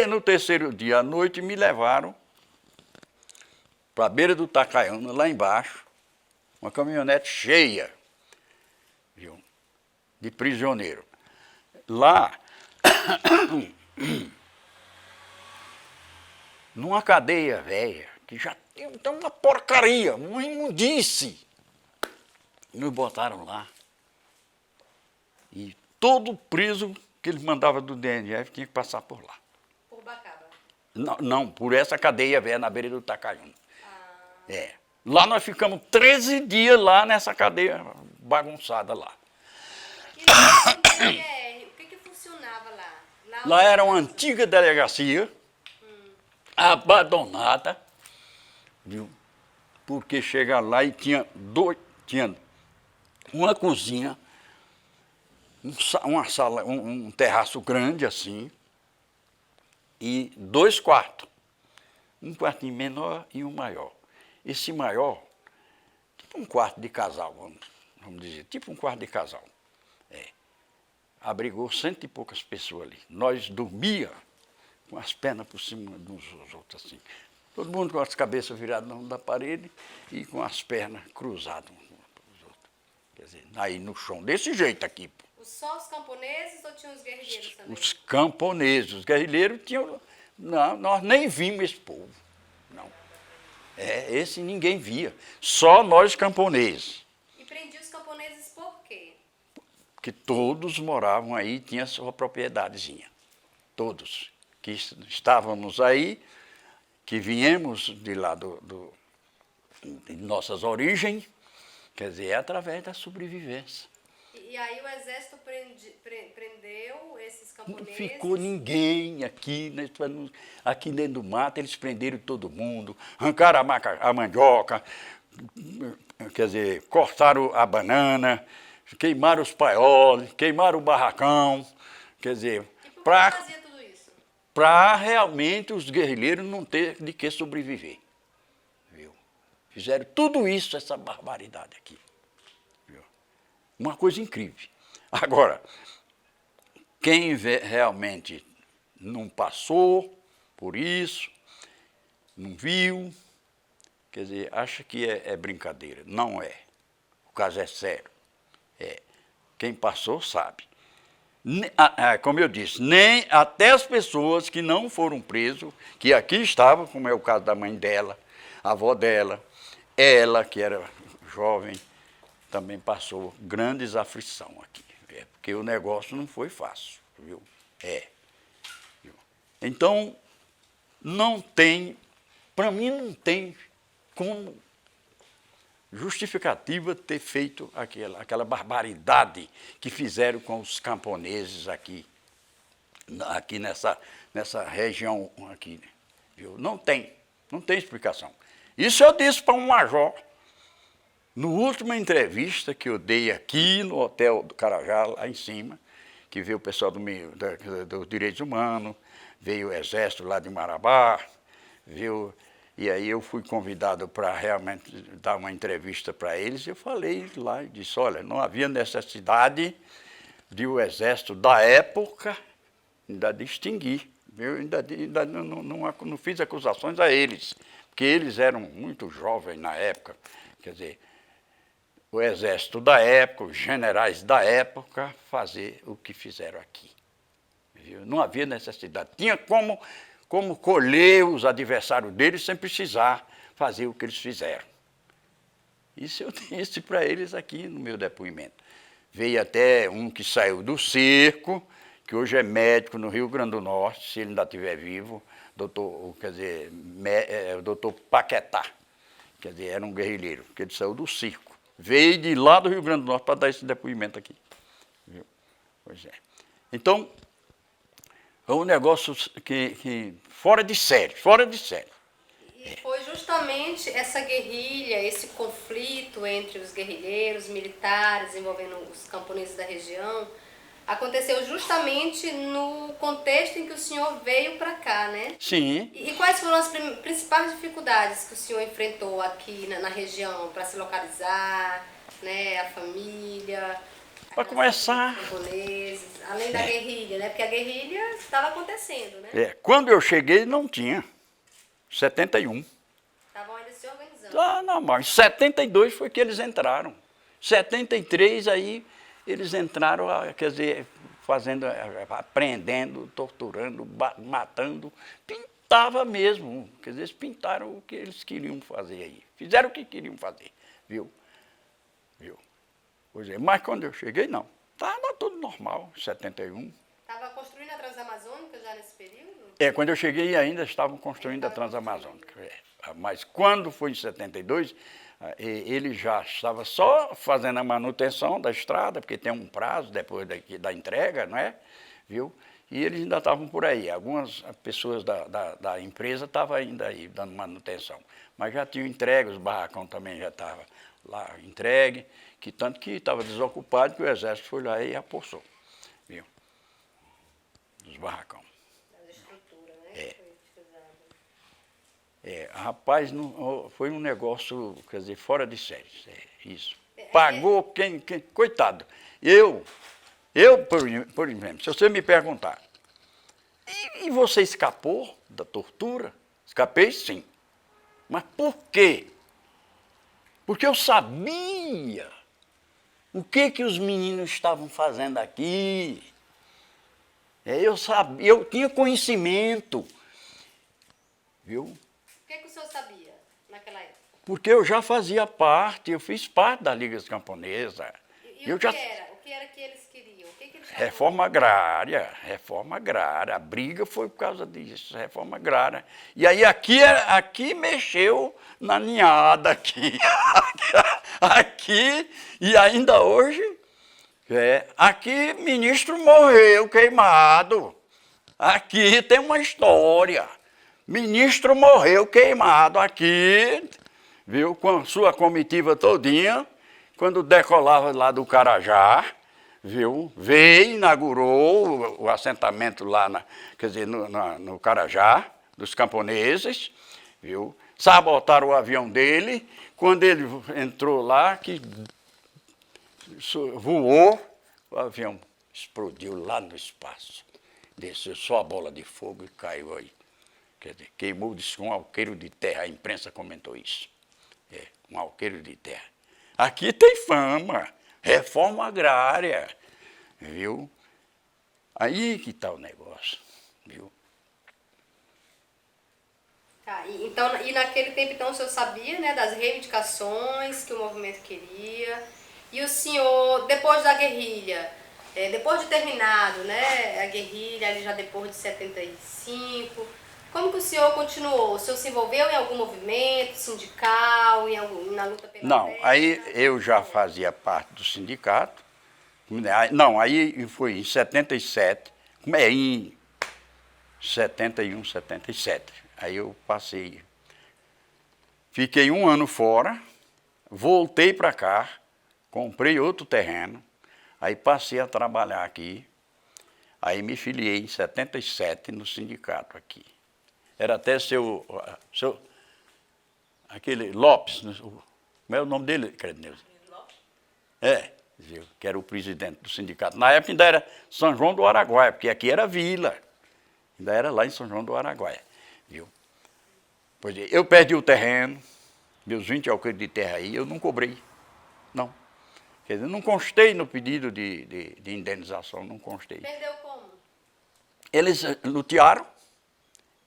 no terceiro dia à noite, me levaram para a beira do Tacaiana, lá embaixo, uma caminhonete cheia, viu, de prisioneiro. Lá, numa cadeia velha, que já tem uma porcaria, uma imundice, nos botaram lá. E todo preso que eles mandavam do DNF tinha que passar por lá. por Bacaba? Não, por essa cadeia velha na beira do Tacaiana. Lá nós ficamos 13 dias lá nessa cadeia bagunçada lá. O que funcionava lá? Lá era uma antiga delegacia, abandonada, viu? Porque chega lá e tinha uma cozinha, uma sala, um terraço grande assim, e 2 quartos. Um quartinho menor e um maior. Esse maior, tipo um quarto de casal, vamos dizer, tipo um quarto de casal. Abrigou 100 e poucas pessoas ali. Nós dormia com as pernas por cima uns dos outros assim. Todo mundo com as cabeças viradas na parede e com as pernas cruzadas uns para os Quer dizer, aí no chão, desse jeito aqui. Só os camponeses ou tinha os guerrilheiros também? Os camponeses, os guerrilheiros tinham... Não, nós nem vimos esse povo, não. Esse ninguém via, só nós camponeses. E prendia os camponeses por quê? Que todos moravam aí, tinha sua propriedadezinha. Todos que estávamos aí, que viemos de lá de nossas origens, quer dizer, é através da sobrevivência. E aí o exército prendeu esses camponeses? Não ficou ninguém aqui, né, aqui dentro do mato, eles prenderam todo mundo, arrancaram a mandioca, quer dizer, cortaram a banana, queimaram os paiolos, queimaram o barracão, quer dizer, E por que fazia tudo isso? Para realmente os guerrilheiros não ter de que sobreviver. Viu? Fizeram tudo isso, essa barbaridade aqui. Viu? Uma coisa incrível. Agora, quem realmente não passou por isso, não viu, quer dizer, acha que é brincadeira. Não é. O caso é sério. Quem passou sabe. Como eu disse, nem até as pessoas que não foram presas, que aqui estavam, como é o caso da mãe dela, a avó dela, ela, que era jovem, também passou grandes aflição aqui. Porque o negócio não foi fácil, viu? Viu? Então, não tem, para mim não tem como justificativa ter feito aquela barbaridade que fizeram com os camponeses aqui nessa região aqui, viu? Não tem explicação. Isso eu disse para um major, no última entrevista que eu dei aqui no Hotel do Carajá, lá em cima, que veio o pessoal dos direitos humanos, veio o exército lá de Marabá, viu? E aí eu fui convidado para realmente dar uma entrevista para eles, e eu falei lá e disse, olha, não havia necessidade de o exército da época ainda distinguir. Eu ainda não fiz acusações a eles, porque eles eram muito jovens na época. Quer dizer, o exército da época, os generais da época, fazer o que fizeram aqui. Viu? Não havia necessidade. Tinha como colher os adversários deles sem precisar fazer o que eles fizeram. Isso eu disse para eles aqui no meu depoimento. Veio até um que saiu do circo, que hoje é médico no Rio Grande do Norte, se ele ainda estiver vivo, o doutor Paquetá, quer dizer, era um guerrilheiro, que ele saiu do circo. Veio de lá do Rio Grande do Norte para dar esse depoimento aqui. Viu? Pois é. Então, é um negócio que fora de série. E foi justamente essa guerrilha, esse conflito entre os guerrilheiros, militares, envolvendo os camponeses da região, aconteceu justamente no contexto em que o senhor veio para cá, né? Sim. E quais foram as principais dificuldades que o senhor enfrentou aqui na região para se localizar, né, a família? Para começar... Camponeses, além da guerrilha, né? Porque a guerrilha estava acontecendo, né? Quando eu cheguei não tinha. 71. Estavam ainda se organizando. Não, mas em 72 foi que eles entraram. 73 aí eles entraram, quer dizer, prendendo, torturando, matando. Pintava mesmo. Quer dizer, eles pintaram o que eles queriam fazer aí. Fizeram o que queriam fazer, viu? Pois é, mas quando eu cheguei, não. Estava tudo normal, 71. Estava construindo a Transamazônica já nesse período? Quando eu cheguei ainda estavam construindo a Transamazônica. Mas quando foi em 72, ele já estava só fazendo a manutenção da estrada, porque tem um prazo depois da entrega, não é? Viu? E eles ainda estavam por aí. Algumas pessoas da empresa estavam ainda aí dando manutenção. Mas já tinham entregue, os barracões também já estavam lá entregue, que tanto que estava desocupado que o exército foi lá e apossou. Viu? Dos barracões. Rapaz, foi um negócio, quer dizer, fora de série, isso. Pagou quem coitado. Eu, por exemplo, se você me perguntar, e você escapou da tortura? Escapei, sim. Mas por quê? Porque eu sabia o que os meninos estavam fazendo aqui. Eu sabia, eu tinha conhecimento, viu? O que o senhor sabia naquela época? Porque eu já fazia parte, eu fiz parte da Liga Camponesa. E eu o que era? O que era que eles queriam? O que eles estavam... Reforma agrária, reforma agrária. A briga foi por causa disso, reforma agrária. E aí aqui mexeu na ninhada, aqui, e ainda hoje, aqui ministro morreu queimado. Aqui tem uma história. Ministro morreu queimado aqui, viu, com sua comitiva todinha, quando decolava lá do Carajá, viu, veio, inaugurou o assentamento lá, quer dizer, no Carajá, dos camponeses, viu, sabotaram o avião dele, quando ele entrou lá, que voou, o avião explodiu lá no espaço, desceu só a bola de fogo e caiu aí. Quer dizer, queimou um alqueiro de terra, a imprensa comentou isso. Um alqueiro de terra. Aqui tem fama, reforma agrária, viu? Aí que está o negócio, viu? Tá, e naquele tempo, então, o senhor sabia, né, das reivindicações que o movimento queria. E o senhor, depois da guerrilha, depois de terminado, né, a guerrilha, ali já depois de 75... Como que o senhor continuou? O senhor se envolveu em algum movimento sindical, na luta pela Não, terra? aí eu já fazia parte do sindicato. Não, aí foi em 77, em 71, 77. Aí eu passei. Fiquei um ano fora, voltei para cá, comprei outro terreno, aí passei a trabalhar aqui. Aí me filiei em 77 no sindicato aqui. Era até aquele Lopes, como é o nome dele, Credineuza? Lopes? Viu, que era o presidente do sindicato. Na época ainda era São João do Araguaia, porque aqui era vila. Ainda era lá em São João do Araguaia, viu? Pois é, eu perdi o terreno, meus 20 alqueires de terra aí, eu não cobrei, não. Quer dizer, não constei no pedido de indenização, não constei. Perdeu como? Eles lutearam.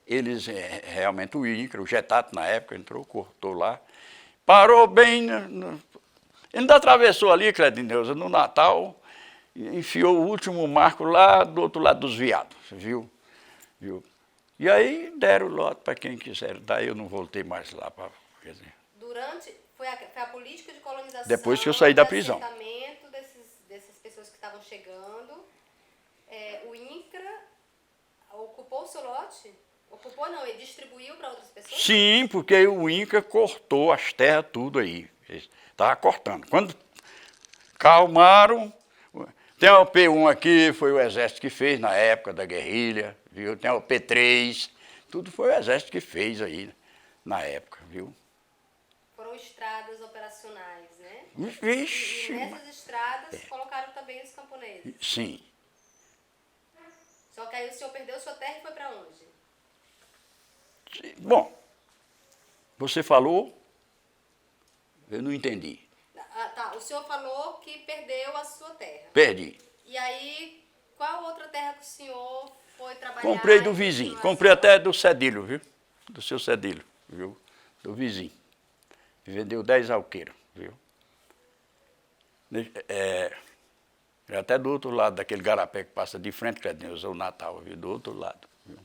Eles, realmente, o INCRA, o Getato, na época, entrou, cortou lá, parou bem, ele ainda atravessou ali, Credineuza, no Natal, enfiou o último marco lá do outro lado dos veados, viu? E aí deram o lote para quem quiser, daí eu não voltei mais lá, quer dizer. Foi a política de colonização... Depois que eu saí da prisão. Assentamento dessas pessoas que estavam chegando, o INCRA ocupou o seu lote? Ocupou não, ele distribuiu para outras pessoas? Sim, porque o INCRA cortou as terras tudo aí. Estava cortando. Quando calmaram, tem a OP1 aqui, foi o exército que fez na época da guerrilha, viu? Tem a OP3, tudo foi o exército que fez aí na época, viu? Foram estradas operacionais, né? Vixe! E nessas estradas colocaram também os camponeses? Sim. Só que aí o senhor perdeu sua terra e foi para onde? Bom, você falou, eu não entendi. Tá, o senhor falou que perdeu a sua terra. Perdi. E aí, qual outra terra que o senhor foi trabalhar? Comprei do vizinho, comprei até do Cedilho, viu? Do seu Cedilho, viu? Do vizinho. Vendeu 10 alqueiros, viu? Até do outro lado, daquele garapé que passa de frente, que é o Natal, viu? Do outro lado. Viu?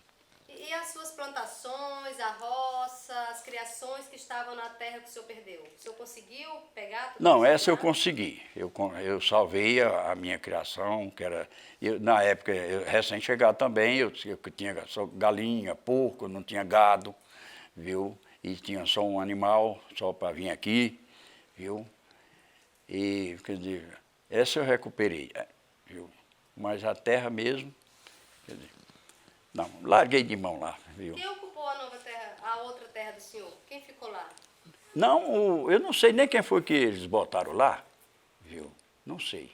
E as suas plantações, a roça, as criações que estavam na terra que o senhor perdeu? O senhor conseguiu pegar tudo? Não, isso essa eu lá? consegui. Eu salvei a minha criação, que era... na época, recém-chegado também, eu tinha só galinha, porco, não tinha gado, viu? E tinha só um animal, só para vir aqui, viu? E, quer dizer, essa eu recuperei, viu? Mas a terra mesmo, quer dizer, não, larguei de mão lá, viu? Quem ocupou a nova terra, a outra terra do senhor? Quem ficou lá? Não, eu não sei nem quem foi que eles botaram lá, viu? Não sei.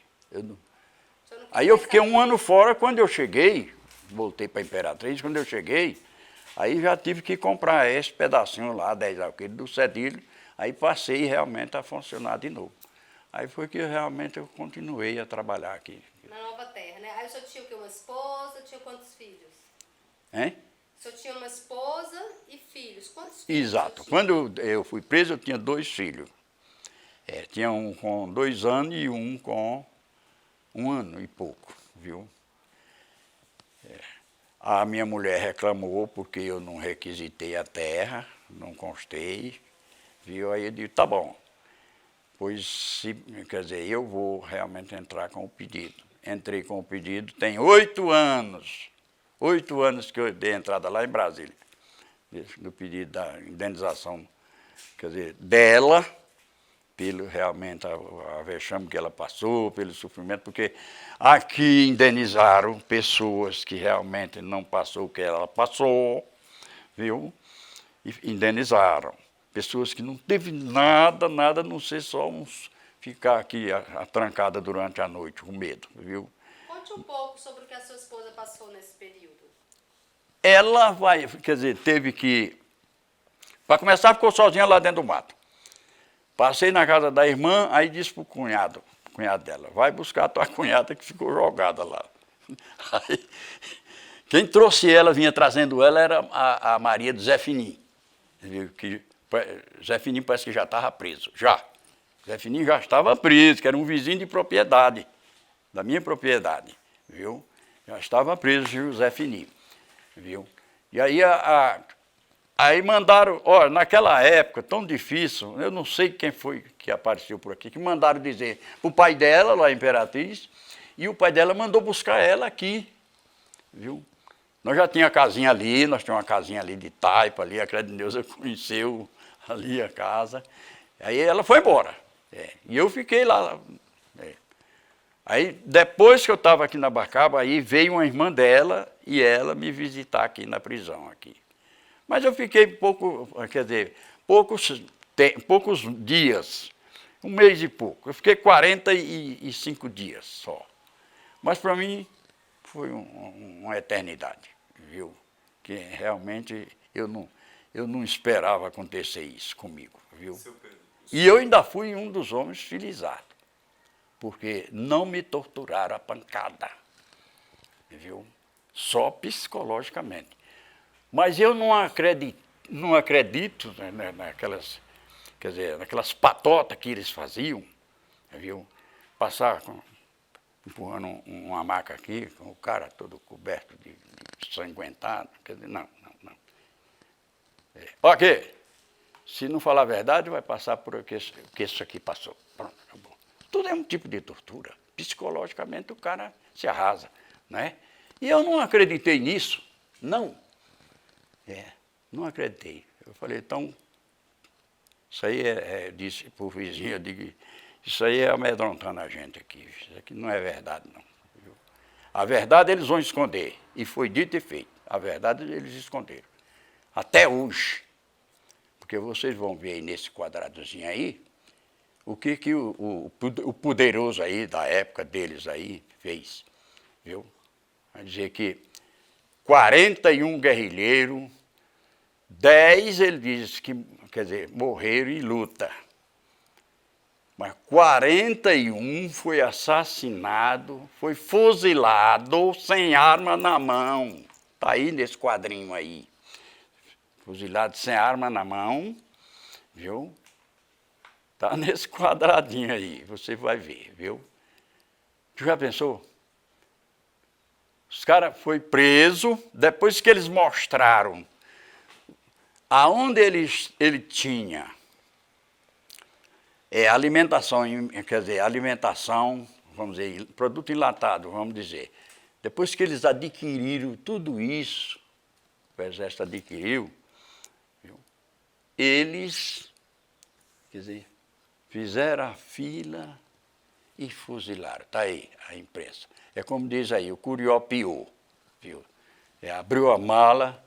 Aí eu fiquei um ano fora, quando eu cheguei, voltei para a Imperatriz, quando eu cheguei, aí já tive que comprar esse pedacinho lá, 10 alqueires do Cedilho, aí passei realmente a funcionar de novo. Aí foi que realmente eu continuei a trabalhar aqui. Na Nova Terra, né? Aí o senhor tinha o quê? Uma esposa? Tinha quantos filhos? Hein? O senhor tinha uma esposa e filhos. Quantos filhos? Exato. Quando eu fui preso, eu tinha 2 filhos. Tinha um com 2 anos e um com 1 ano e pouco, viu? A minha mulher reclamou porque eu não requisitei a terra, não constei, viu? Aí eu disse, tá bom, pois, quer dizer, eu vou realmente entrar com o pedido. Entrei com o pedido, tem 8 anos, 8 anos que eu dei entrada lá em Brasília, do pedido da indenização, quer dizer, dela, pelo realmente a vexame que ela passou, pelo sofrimento, porque aqui indenizaram pessoas que realmente não passou o que ela passou, viu? E indenizaram. Pessoas que não teve nada, a não ser só ficar aqui atrancada durante a noite, com medo, viu? Conte um pouco sobre o que a sua esposa passou nesse período. Ela quer dizer, teve que, para começar, ficou sozinha lá dentro do mato. Passei na casa da irmã, aí disse pro cunhado dela, vai buscar a tua cunhada que ficou jogada lá. Aí, quem trouxe ela, vinha trazendo ela, era a Maria do Zé Finim. Que Zé Finim parece que já estava preso, já. Zé Finim já estava preso, que era um vizinho de propriedade, da minha propriedade, viu? Já estava preso o Zé Finim, viu? E aí Aí mandaram, olha, naquela época tão difícil, eu não sei quem foi que apareceu por aqui, que mandaram dizer o pai dela, lá em Imperatriz, e o pai dela mandou buscar ela aqui, viu? Nós já tínhamos a casinha ali, nós tínhamos uma casinha ali de taipa ali, a Credo de Deus conheceu ali a casa. Aí ela foi embora, e eu fiquei lá. Aí depois que eu estava aqui na Bacaba, aí veio uma irmã dela e ela me visitar aqui na prisão, aqui. Mas eu fiquei poucos dias, 1 mês e pouco. Eu fiquei 45 dias só. Mas para mim foi uma eternidade, viu? Que realmente eu não esperava acontecer isso comigo, viu? E eu ainda fui um dos homens felizados, porque não me torturaram a pancada, viu? Só psicologicamente. Mas eu não acredito naquelas patotas que eles faziam, viu? Passar empurrando uma maca aqui, com o cara todo coberto de sanguentado, quer dizer, não. Ok, se não falar a verdade, vai passar por o que isso aqui passou. Pronto, acabou. Tudo é um tipo de tortura. Psicologicamente o cara se arrasa, né? E eu não acreditei nisso, não. Não acreditei. Eu falei, então, isso aí disse para o vizinho, eu digo, isso aí é amedrontando a gente aqui, isso aqui não é verdade, não. Viu? A verdade eles vão esconder, e foi dito e feito, a verdade eles esconderam, até hoje, porque vocês vão ver aí nesse quadradozinho aí, o que o poderoso aí, da época deles aí, fez, viu? Vai dizer que 41 guerrilheiros, 10 ele diz que, quer dizer, morreram em luta. Mas 41 foi assassinado, foi fuzilado sem arma na mão. Está aí nesse quadrinho aí. Fuzilado sem arma na mão, viu? Está nesse quadradinho aí, você vai ver, viu? Tu já pensou? Os caras foram presos, depois que eles mostraram aonde ele tinha alimentação, quer dizer, alimentação, vamos dizer, produto enlatado, vamos dizer. Depois que eles adquiriram tudo isso, o exército adquiriu, viu? Eles, quer dizer, fizeram a fila e fuzilaram. Está aí a imprensa. É como diz aí, o Curió piou, viu? Abriu a mala,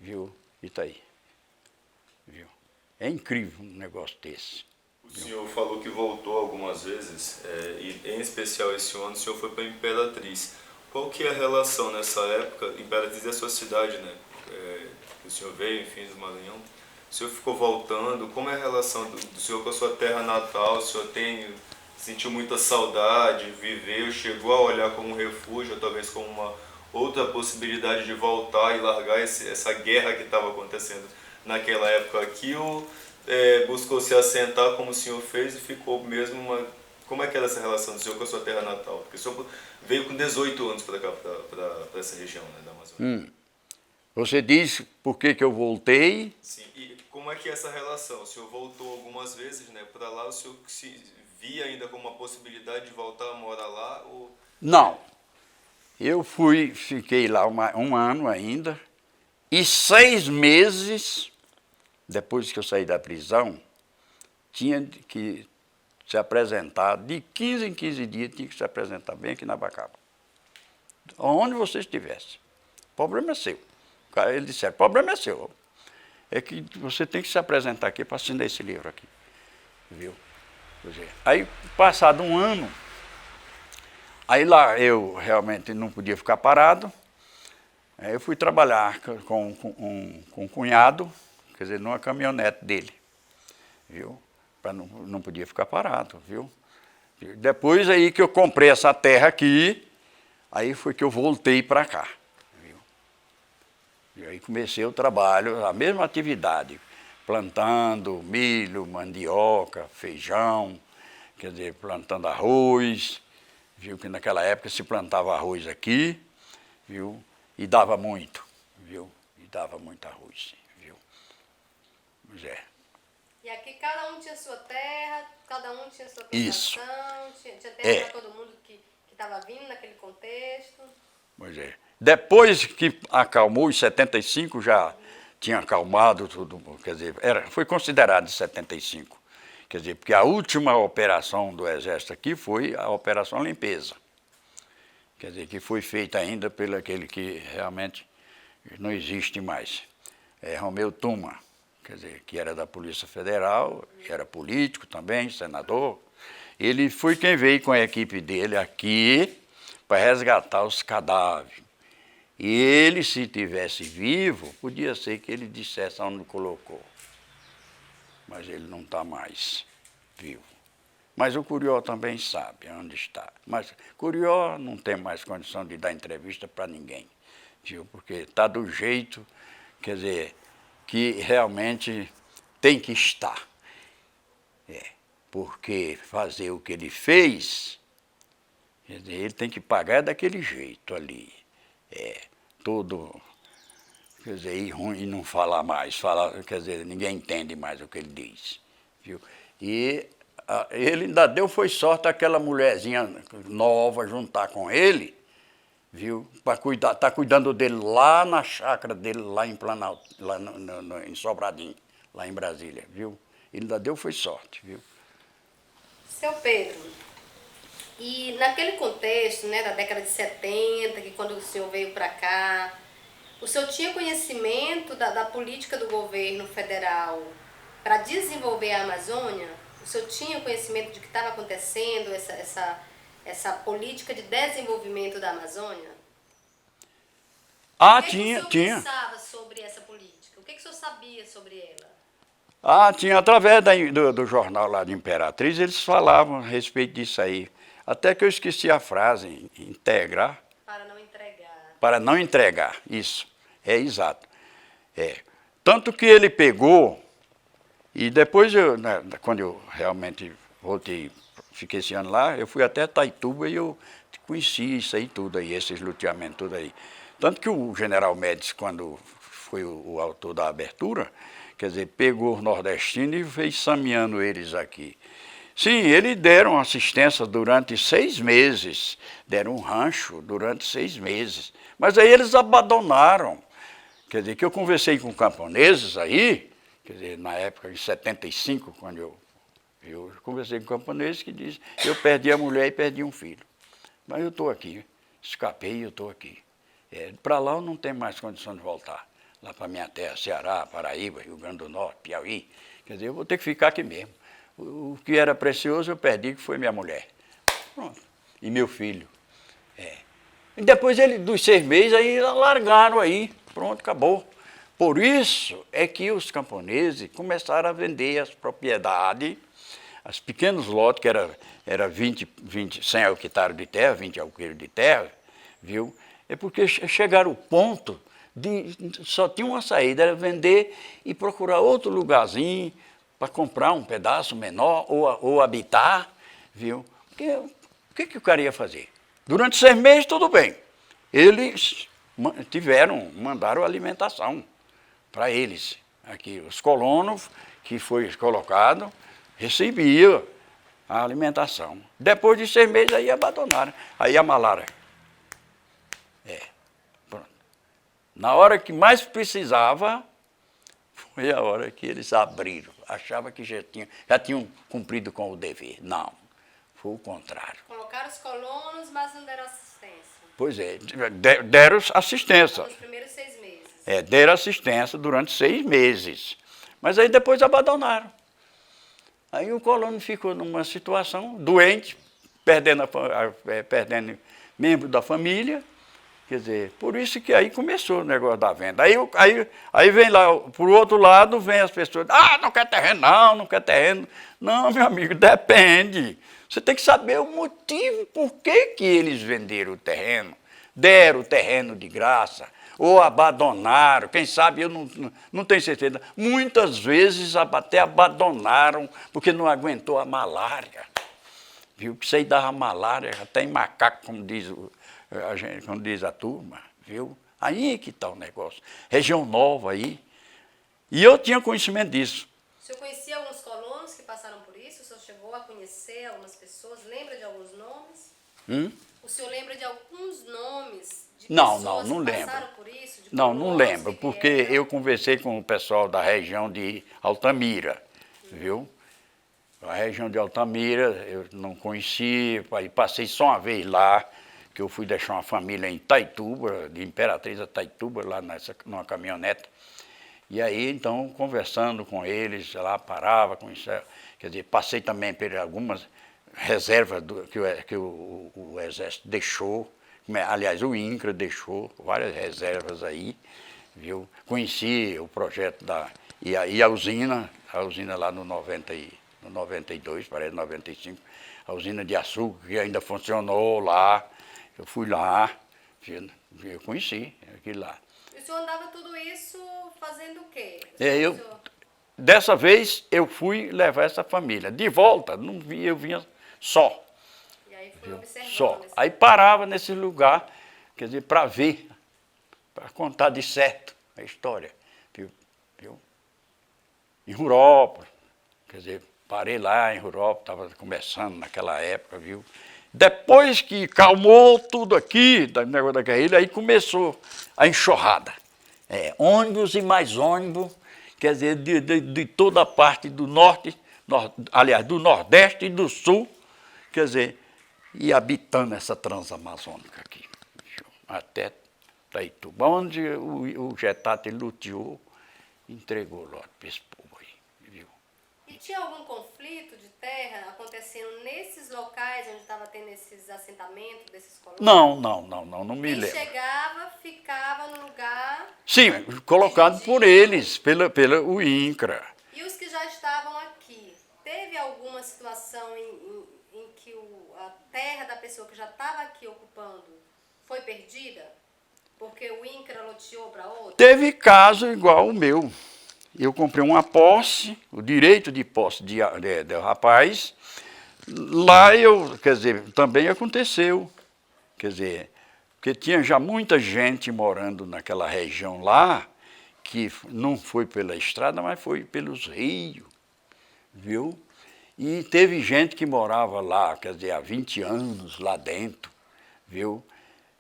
viu? E está aí. Viu? É incrível um negócio desse. O senhor falou que voltou algumas vezes, e em especial esse ano o senhor foi para Imperatriz. Qual que é a relação nessa época? Imperatriz é a sua cidade, né? O senhor veio, enfim, do Maranhão. O senhor ficou voltando. Como é a relação do senhor com a sua terra natal? O senhor tem sentiu muita saudade, viveu, chegou a olhar como um refúgio, ou talvez como uma outra possibilidade de voltar e largar essa guerra que estava acontecendo naquela época aqui, ou buscou se assentar como o senhor fez e ficou mesmo uma... Como é que era essa relação do senhor com a sua terra natal? Porque o senhor veio com 18 anos para cá, para essa região, né, da Amazônia. Você diz por que eu voltei? Sim, e como é que é essa relação? O senhor voltou algumas vezes, né, para lá, o senhor se via ainda como uma possibilidade de voltar a morar lá? Ou... Não. Eu fiquei lá um ano ainda, e 6 meses, depois que eu saí da prisão, tinha que se apresentar, de 15 em 15 dias, tinha que se apresentar bem aqui na Bacaba. Onde você estivesse. O problema é seu. Ele disse, o problema é seu. É que você tem que se apresentar aqui para assinar esse livro aqui. Viu? Aí, passado um ano, aí lá eu realmente não podia ficar parado. Aí eu fui trabalhar com um cunhado, quer dizer, numa caminhonete dele. Viu? Não podia ficar parado, viu? Depois aí que eu comprei essa terra aqui, aí foi que eu voltei para cá. E aí comecei o trabalho, a mesma atividade, plantando milho, mandioca, feijão, quer dizer, plantando arroz, viu que naquela época se plantava arroz aqui, viu, e dava muito, viu, e dava muito arroz, viu. Pois é. E aqui cada um tinha sua terra, cada um tinha sua Isso. plantação, tinha terra para todo mundo que estava vindo naquele contexto. Pois é. Depois que acalmou, em 75 já tinha acalmado tudo, quer dizer, foi considerado em 75. Quer dizer, porque a última operação do Exército aqui foi a Operação Limpeza. Quer dizer, que foi feita ainda pelo aquele que realmente não existe mais. Romeu Tuma, quer dizer, que era da Polícia Federal, era político também, senador. Ele foi quem veio com a equipe dele aqui para resgatar os cadáveres. E ele, se tivesse vivo, podia ser que ele dissesse onde colocou. Mas ele não está mais vivo. Mas o Curió também sabe onde está. Mas Curió não tem mais condição de dar entrevista para ninguém, viu? Porque está do jeito, quer dizer, que realmente tem que estar. Porque fazer o que ele fez, quer dizer, ele tem que pagar daquele jeito ali. Tudo, quer dizer, ir ruim e não falar mais, quer dizer, ninguém entende mais o que ele diz, viu? E ele ainda deu foi sorte aquela mulherzinha nova juntar com ele, viu? Para cuidar, tá cuidando dele lá na chácara dele, lá em Planalto, lá em Sobradinho, lá em Brasília, viu? Ele ainda deu foi sorte, viu? Seu Pedro, e naquele contexto, né, da década de 70, que quando o senhor veio para cá, o senhor tinha conhecimento da política do governo federal para desenvolver a Amazônia? O senhor tinha conhecimento de que estava acontecendo essa política de desenvolvimento da Amazônia? Ah, o que tinha. O senhor pensava sobre essa política? O que o senhor sabia sobre ela? Ah, tinha, através do jornal lá de Imperatriz, eles falavam a respeito disso aí. Até que eu esqueci a frase, integrar. Para não entregar. Para não entregar, isso. É exato. Tanto que ele pegou, e depois, quando eu realmente voltei, fiquei esse ano lá, eu fui até Taituba e eu conheci isso aí tudo aí, esses luteamentos tudo aí. Tanto que o general Médici, quando foi o autor da abertura, quer dizer, pegou os nordestinos e veio sameando eles aqui. Sim, eles deram assistência durante 6 meses, deram um rancho durante 6 meses, mas aí eles abandonaram. Quer dizer, que eu conversei com camponeses aí, quer dizer, na época de 75, quando eu conversei com camponeses que dizem, eu perdi a mulher e perdi um filho, mas eu estou aqui, escapei e eu estou aqui. Para lá eu não tenho mais condição de voltar, lá para minha terra, Ceará, Paraíba, Rio Grande do Norte, Piauí, quer dizer, eu vou ter que ficar aqui mesmo. O que era precioso eu perdi, que foi minha mulher. Pronto. E meu filho. E depois dos 6 meses, aí largaram aí. Pronto, acabou. Por isso é que os camponeses começaram a vender as propriedades, As pequenos lotes, que era 100 hectares de terra, 20 alqueires de terra, viu? É porque chegaram ao ponto de só tinha uma saída, era vender e procurar outro lugarzinho para comprar um pedaço menor ou habitar, viu? Porque o que o cara ia fazer? Durante 6 meses, tudo bem. Eles mandaram alimentação para eles. Aqui, os colonos que foi colocado, recebiam a alimentação. Depois de 6 meses, aí abandonaram. Aí a malária. Pronto. Na hora que mais precisava, foi a hora que eles abriram. Achava que já tinham cumprido com o dever. Não, foi o contrário. Colocaram os colonos, mas não deram assistência. Pois é, deram assistência. Nos primeiros 6 meses. Deram assistência durante 6 meses. Mas aí depois abandonaram. Aí o colono ficou numa situação doente, perdendo membro da família. Quer dizer, por isso que aí começou o negócio da venda. Aí vem lá, por outro lado, vem as pessoas, não quer terreno, não quer terreno. Não, meu amigo, depende. Você tem que saber o motivo, por que eles venderam o terreno, deram o terreno de graça, ou abandonaram, quem sabe, eu não tenho certeza. Muitas vezes até abandonaram, porque não aguentou a malária. Viu? Isso aí dava malária, até em macaco, como diz a turma, viu? Aí é que está o negócio. Região nova aí. E eu tinha conhecimento disso. O senhor conhecia alguns colonos que passaram por isso? O senhor chegou a conhecer algumas pessoas? Lembra de alguns nomes? O senhor lembra de alguns nomes de pessoas não que lembro. passaram por isso? Não lembro, porque eu conversei com o pessoal da região de Altamira, viu? A região de Altamira eu não conhecia, aí passei só uma vez lá, que eu fui deixar uma família em Itaituba, de Imperatriz a Itaituba, lá numa caminhonete. E aí, então, conversando com eles, lá parava, quer dizer, passei também por algumas reservas que o Exército deixou, aliás, o INCRA deixou várias reservas aí, viu? Conheci o projeto e a usina lá no 92, parece 95, a usina de açúcar, que ainda funcionou lá. Eu fui lá, eu conheci aquilo lá. E o senhor andava tudo isso fazendo o quê? Dessa vez eu fui levar essa família. De volta, não vi, eu vinha só. E aí fui observando. Só. Aí parava nesse lugar, quer dizer, para ver, para contar de certo a história. Viu? Em Rurópolis, quer dizer, parei lá em Rurópolis, estava começando naquela época, viu? Depois que calmou tudo aqui, do negócio da guerrilha, aí começou a enxurrada. Ônibus e mais ônibus, quer dizer, de toda a parte do norte, aliás, do nordeste e do sul, quer dizer, e habitando essa transamazônica aqui, até Itaituba, onde o Getate luteou, entregou o lote para esse povo aí, viu? E tinha algum conflito de terra acontecendo nesses locais onde estava tendo esses assentamentos desses colonos? Não me lembro. Quem chegava, ficava no lugar... Sim, colocado por eles, pelo INCRA. E os que já estavam aqui, teve alguma situação em que a terra da pessoa que já estava aqui ocupando foi perdida? Porque o INCRA loteou para outra? Teve caso igual o meu. Eu comprei uma posse, o direito de posse do rapaz. Lá quer dizer, também aconteceu. Quer dizer, porque tinha já muita gente morando naquela região lá, que não foi pela estrada, mas foi pelos rios, viu? E teve gente que morava lá, quer dizer, há 20 anos lá dentro, viu?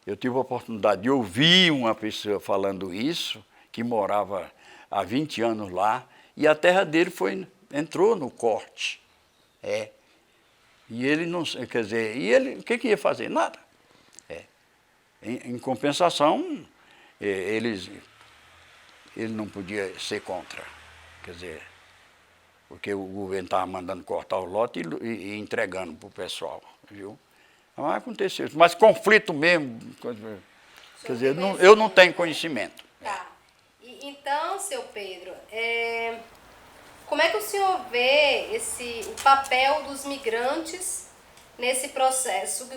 Eu tive a oportunidade de ouvir uma pessoa falando isso, que morava há 20 anos lá, e a terra dele entrou no corte. E ele não, quer dizer, o que ia fazer? Nada. Em compensação, ele não podia ser contra. Quer dizer, porque o governo estava mandando cortar o lote e entregando para o pessoal, viu? Mas aconteceu isso. Mas conflito mesmo, quer dizer, eu não tenho conhecimento. Tá. Então, seu Pedro, como é que o senhor vê o papel dos migrantes nesse processo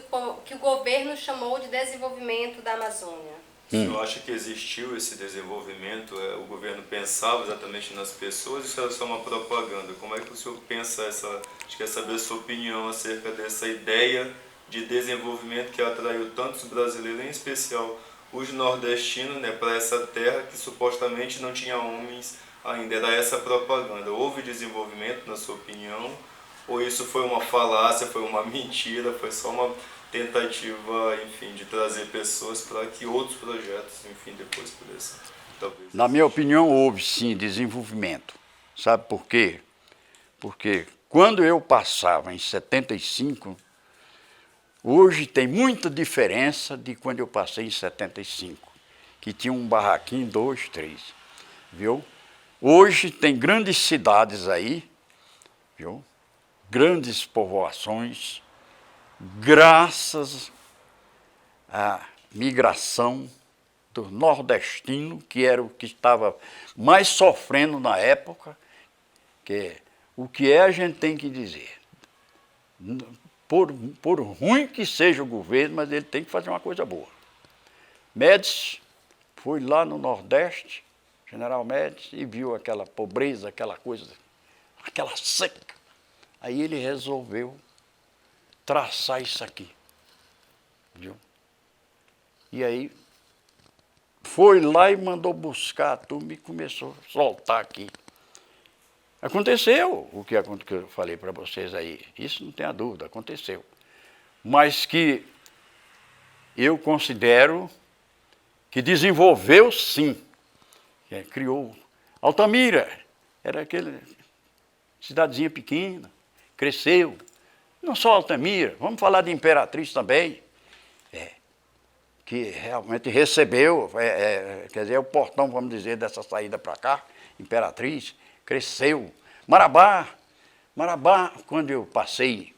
que o governo chamou de desenvolvimento da Amazônia? O senhor acha que existiu esse desenvolvimento? O governo pensava exatamente nas pessoas, isso era só uma propaganda? Como é que o senhor pensa acho que quer saber a sua opinião acerca dessa ideia de desenvolvimento que atraiu tantos brasileiros, em especial os nordestinos, né, para essa terra que supostamente não tinha homens ainda? Era essa propaganda. Houve desenvolvimento, na sua opinião? Ou isso foi uma falácia, foi uma mentira, foi só uma tentativa, enfim, de trazer pessoas para que outros projetos, enfim, depois pudessem, talvez... Na minha opinião, houve sim desenvolvimento. Sabe por quê? Porque quando eu passava em 75, hoje tem muita diferença de quando eu passei em 75, que tinha um barraquinho, 2, 3, viu? Hoje tem grandes cidades aí, viu? Grandes povoações, graças à migração do nordestino, que era o que estava mais sofrendo na época, que o que é a gente tem que dizer. Por ruim que seja o governo, mas ele tem que fazer uma coisa boa. Médici foi lá no Nordeste, General Médici, e viu aquela pobreza, aquela coisa, aquela seca. Aí ele resolveu traçar isso aqui, viu? E aí foi lá e mandou buscar a turma e começou a soltar aqui. Aconteceu o que eu falei para vocês aí, isso não tem a dúvida, aconteceu. Mas que eu considero que desenvolveu sim, criou. Altamira era aquele cidadezinha pequena, cresceu. Não só Altamira, vamos falar de Imperatriz também, que realmente recebeu, quer dizer, é o portão, vamos dizer, dessa saída para cá, Imperatriz, cresceu. Marabá, quando eu passei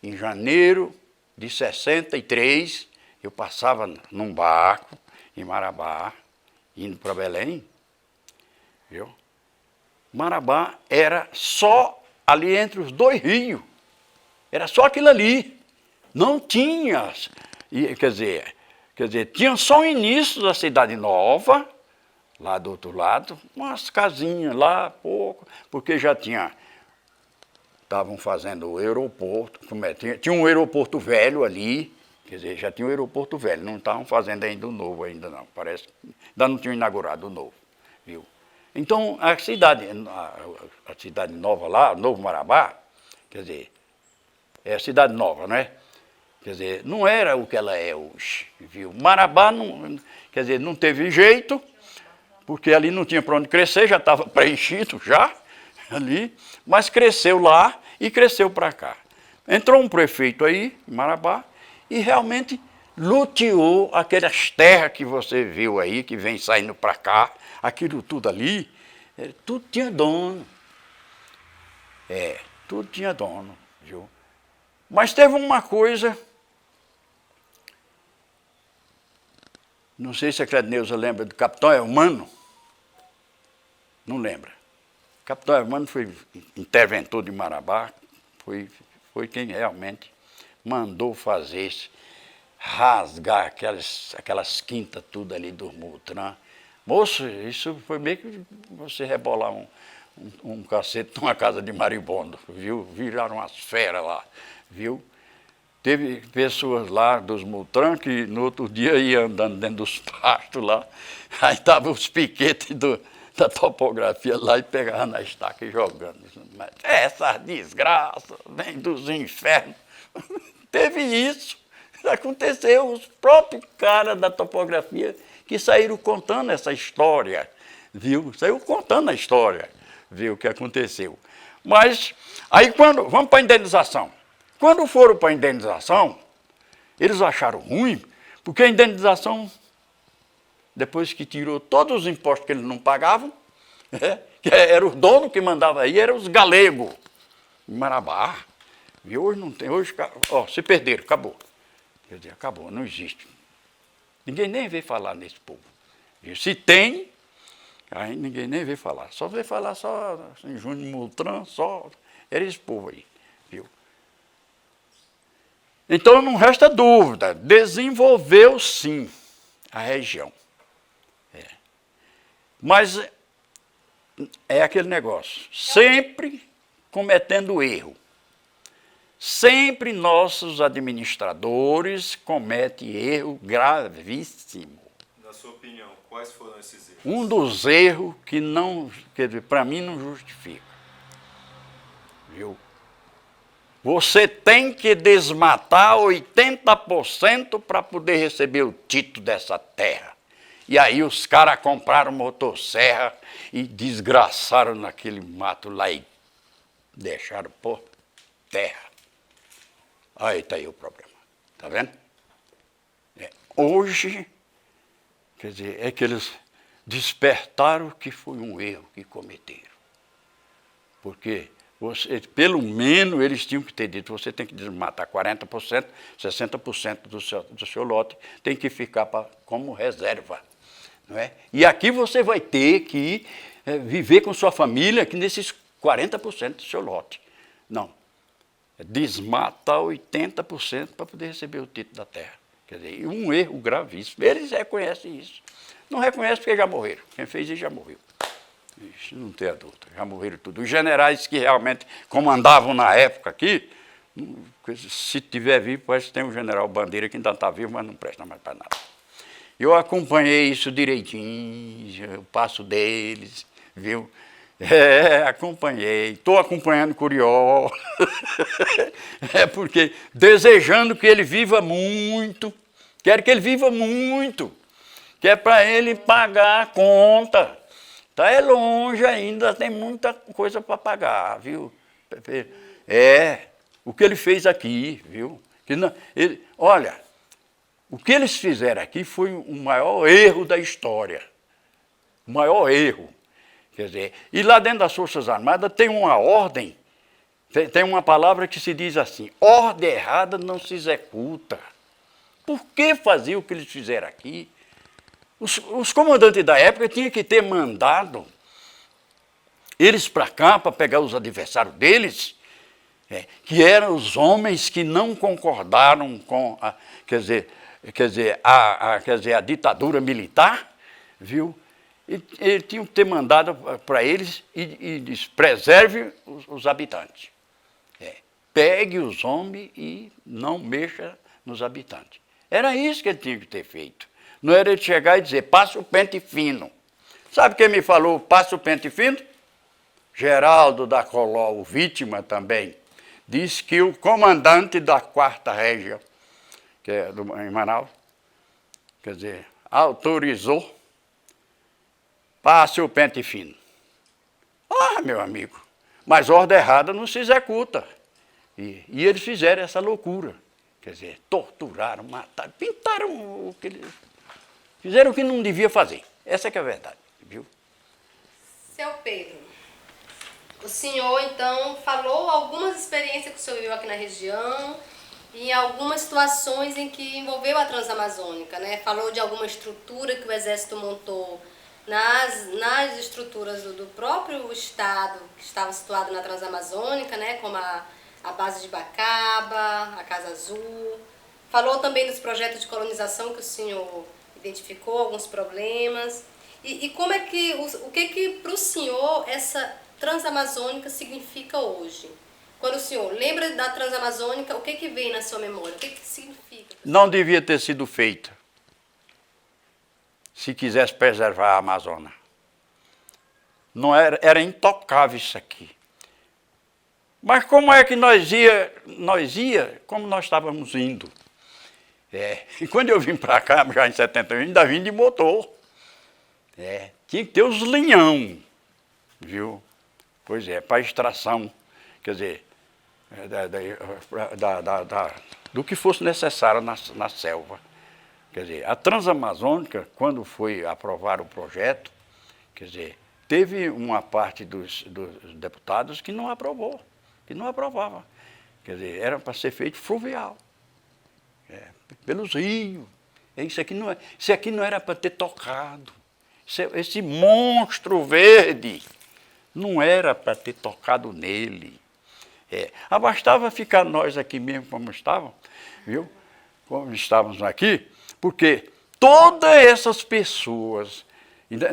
em janeiro de 63, eu passava num barco em Marabá, indo para Belém, viu? Marabá era só ali entre os 2 rios, era só aquilo ali, não tinha, quer dizer, tinha só o início da Cidade Nova, lá do outro lado, umas casinhas lá, pouco, porque já estavam fazendo o aeroporto, tinha um aeroporto velho ali, quer dizer, já tinha um aeroporto velho, não estavam fazendo ainda o novo, ainda não, parece que ainda não tinham inaugurado o novo, viu? Então, a cidade nova lá, Novo Marabá, quer dizer, é a cidade nova, não é? Quer dizer, não era o que ela é hoje, viu? Marabá, não, quer dizer, não teve jeito, porque ali não tinha para onde crescer, já estava preenchido já, ali, mas cresceu lá e cresceu para cá. Entrou um prefeito aí, em Marabá, e realmente luteou aquelas terras que você viu aí, que vem saindo para cá, aquilo tudo ali, tudo tinha dono. Tudo tinha dono, viu? Mas teve uma coisa, não sei se a Cledneuza lembra do Capitão Hermano, não lembra. O Capitão Hermano foi interventor de Marabá, foi quem realmente mandou fazer rasgar aquelas quintas tudo ali do Mutran. Moço, isso foi meio que você rebolar um cacete numa casa de maribondo, viu? Viraram umas feras lá, viu? Teve pessoas lá dos Mutran que no outro dia ia andando dentro dos pastos lá, aí estavam os piquetes da topografia lá e pegavam na estaca e jogando. Mas essa desgraça vem dos infernos. Teve isso, aconteceu, os próprios caras da topografia que saíram contando essa história, viu? Saiu contando a história, viu o que aconteceu. Mas, aí vamos para a indenização. Quando foram para a indenização, eles acharam ruim, porque a indenização, depois que tirou todos os impostos que eles não pagavam, que era o dono que mandava aí, eram os galegos, em Marabá. E hoje não tem, hoje, se perderam, acabou. Quer dizer, acabou, não existe. Ninguém nem veio falar nesse povo. E se tem, Aí ninguém nem vê falar. Só vê falar só em Júnior Multran, só era esse povo aí, viu? Então não resta dúvida, desenvolveu sim a região. Mas é aquele negócio, sempre cometendo erro. Sempre nossos administradores cometem erro gravíssimo. Na sua opinião, quais foram esses erros? Um dos erros que não, quer dizer, para mim não justifica. Viu? Você tem que desmatar 80% para poder receber o título dessa terra. E aí os caras compraram motosserra e desgraçaram naquele mato lá e deixaram por terra. Aí está aí o problema. Está vendo? Hoje, quer dizer, é que eles despertaram que foi um erro que cometeram. Porque pelo menos eles tinham que ter dito, você tem que desmatar 40%, 60% do seu lote tem que ficar como reserva. Não é? E aqui você vai ter que viver com sua família aqui nesses 40% do seu lote. Não. Desmata 80% para poder receber o título da terra. Quer dizer, um erro gravíssimo. Eles reconhecem isso. Não reconhecem porque já morreram. Quem fez isso já morreu. Isso não tem adulto, já morreram tudo. Os generais que realmente comandavam na época aqui, se tiver vivo, parece que tem um general Bandeira que ainda está vivo, mas não presta mais para nada. Eu acompanhei isso direitinho, o passo deles, viu? Acompanhei, estou acompanhando Curió, porque desejando que ele viva muito, quero que ele viva muito, que é para ele pagar a conta. Tá longe ainda, tem muita coisa para pagar, viu? O que ele fez aqui, viu? Olha, o que eles fizeram aqui foi o maior erro da história. O maior erro. Quer dizer, e lá dentro das Forças Armadas tem uma ordem, tem uma palavra que se diz assim, ordem errada não se executa. Por que fazer o que eles fizeram aqui? Os comandantes da época tinham que ter mandado eles para cá para pegar os adversários deles, que eram os homens que não concordaram com a ditadura militar, viu? Eles tinham que ter mandado para eles e diz, preserve os habitantes. Pegue os homens e não mexa nos habitantes. Era isso que ele tinha que ter feito. Não era ele chegar e dizer, passa o pente fino. Sabe quem me falou, passa o pente fino? Geraldo da Colol, vítima também, disse que o comandante da 4ª Região, que é em Manaus, quer dizer, autorizou, passe o pente fino. Ah, meu amigo, mas ordem errada não se executa. E eles fizeram essa loucura, quer dizer, torturaram, mataram, pintaram o que eles... Fizeram o que não devia fazer. Essa é que é a verdade, viu? Seu Pedro, o senhor, então, falou algumas experiências que o senhor viveu aqui na região e em algumas situações em que envolveu a Transamazônica, né? Falou de alguma estrutura que o Exército montou nas estruturas do próprio Estado, que estava situado na Transamazônica, né? Como a base de Bacaba, a Casa Azul. Falou também dos projetos de colonização que o senhor identificou, alguns problemas. E como é que, o que para o senhor essa Transamazônica significa hoje? Quando o senhor lembra da Transamazônica, o que vem na sua memória? O que significa? Não devia ter sido feita, se quisesse preservar a Amazônia. Não era intocável isso aqui. Mas como é que nós ia como nós estávamos indo? E quando eu vim para cá, já em 71, ainda vim de motor. Tinha que ter os linhão, viu? Pois é, para extração, quer dizer, do que fosse necessário na selva. Quer dizer, a Transamazônica, quando foi aprovar o projeto, quer dizer, teve uma parte dos deputados que não aprovou, que não aprovava. Quer dizer, era para ser feito fluvial. Pelos rios. Isso aqui não era para ter tocado. Esse monstro verde não era para ter tocado nele. Bastava ficar nós aqui mesmo como estávamos, viu? Como estávamos aqui, porque todas essas pessoas,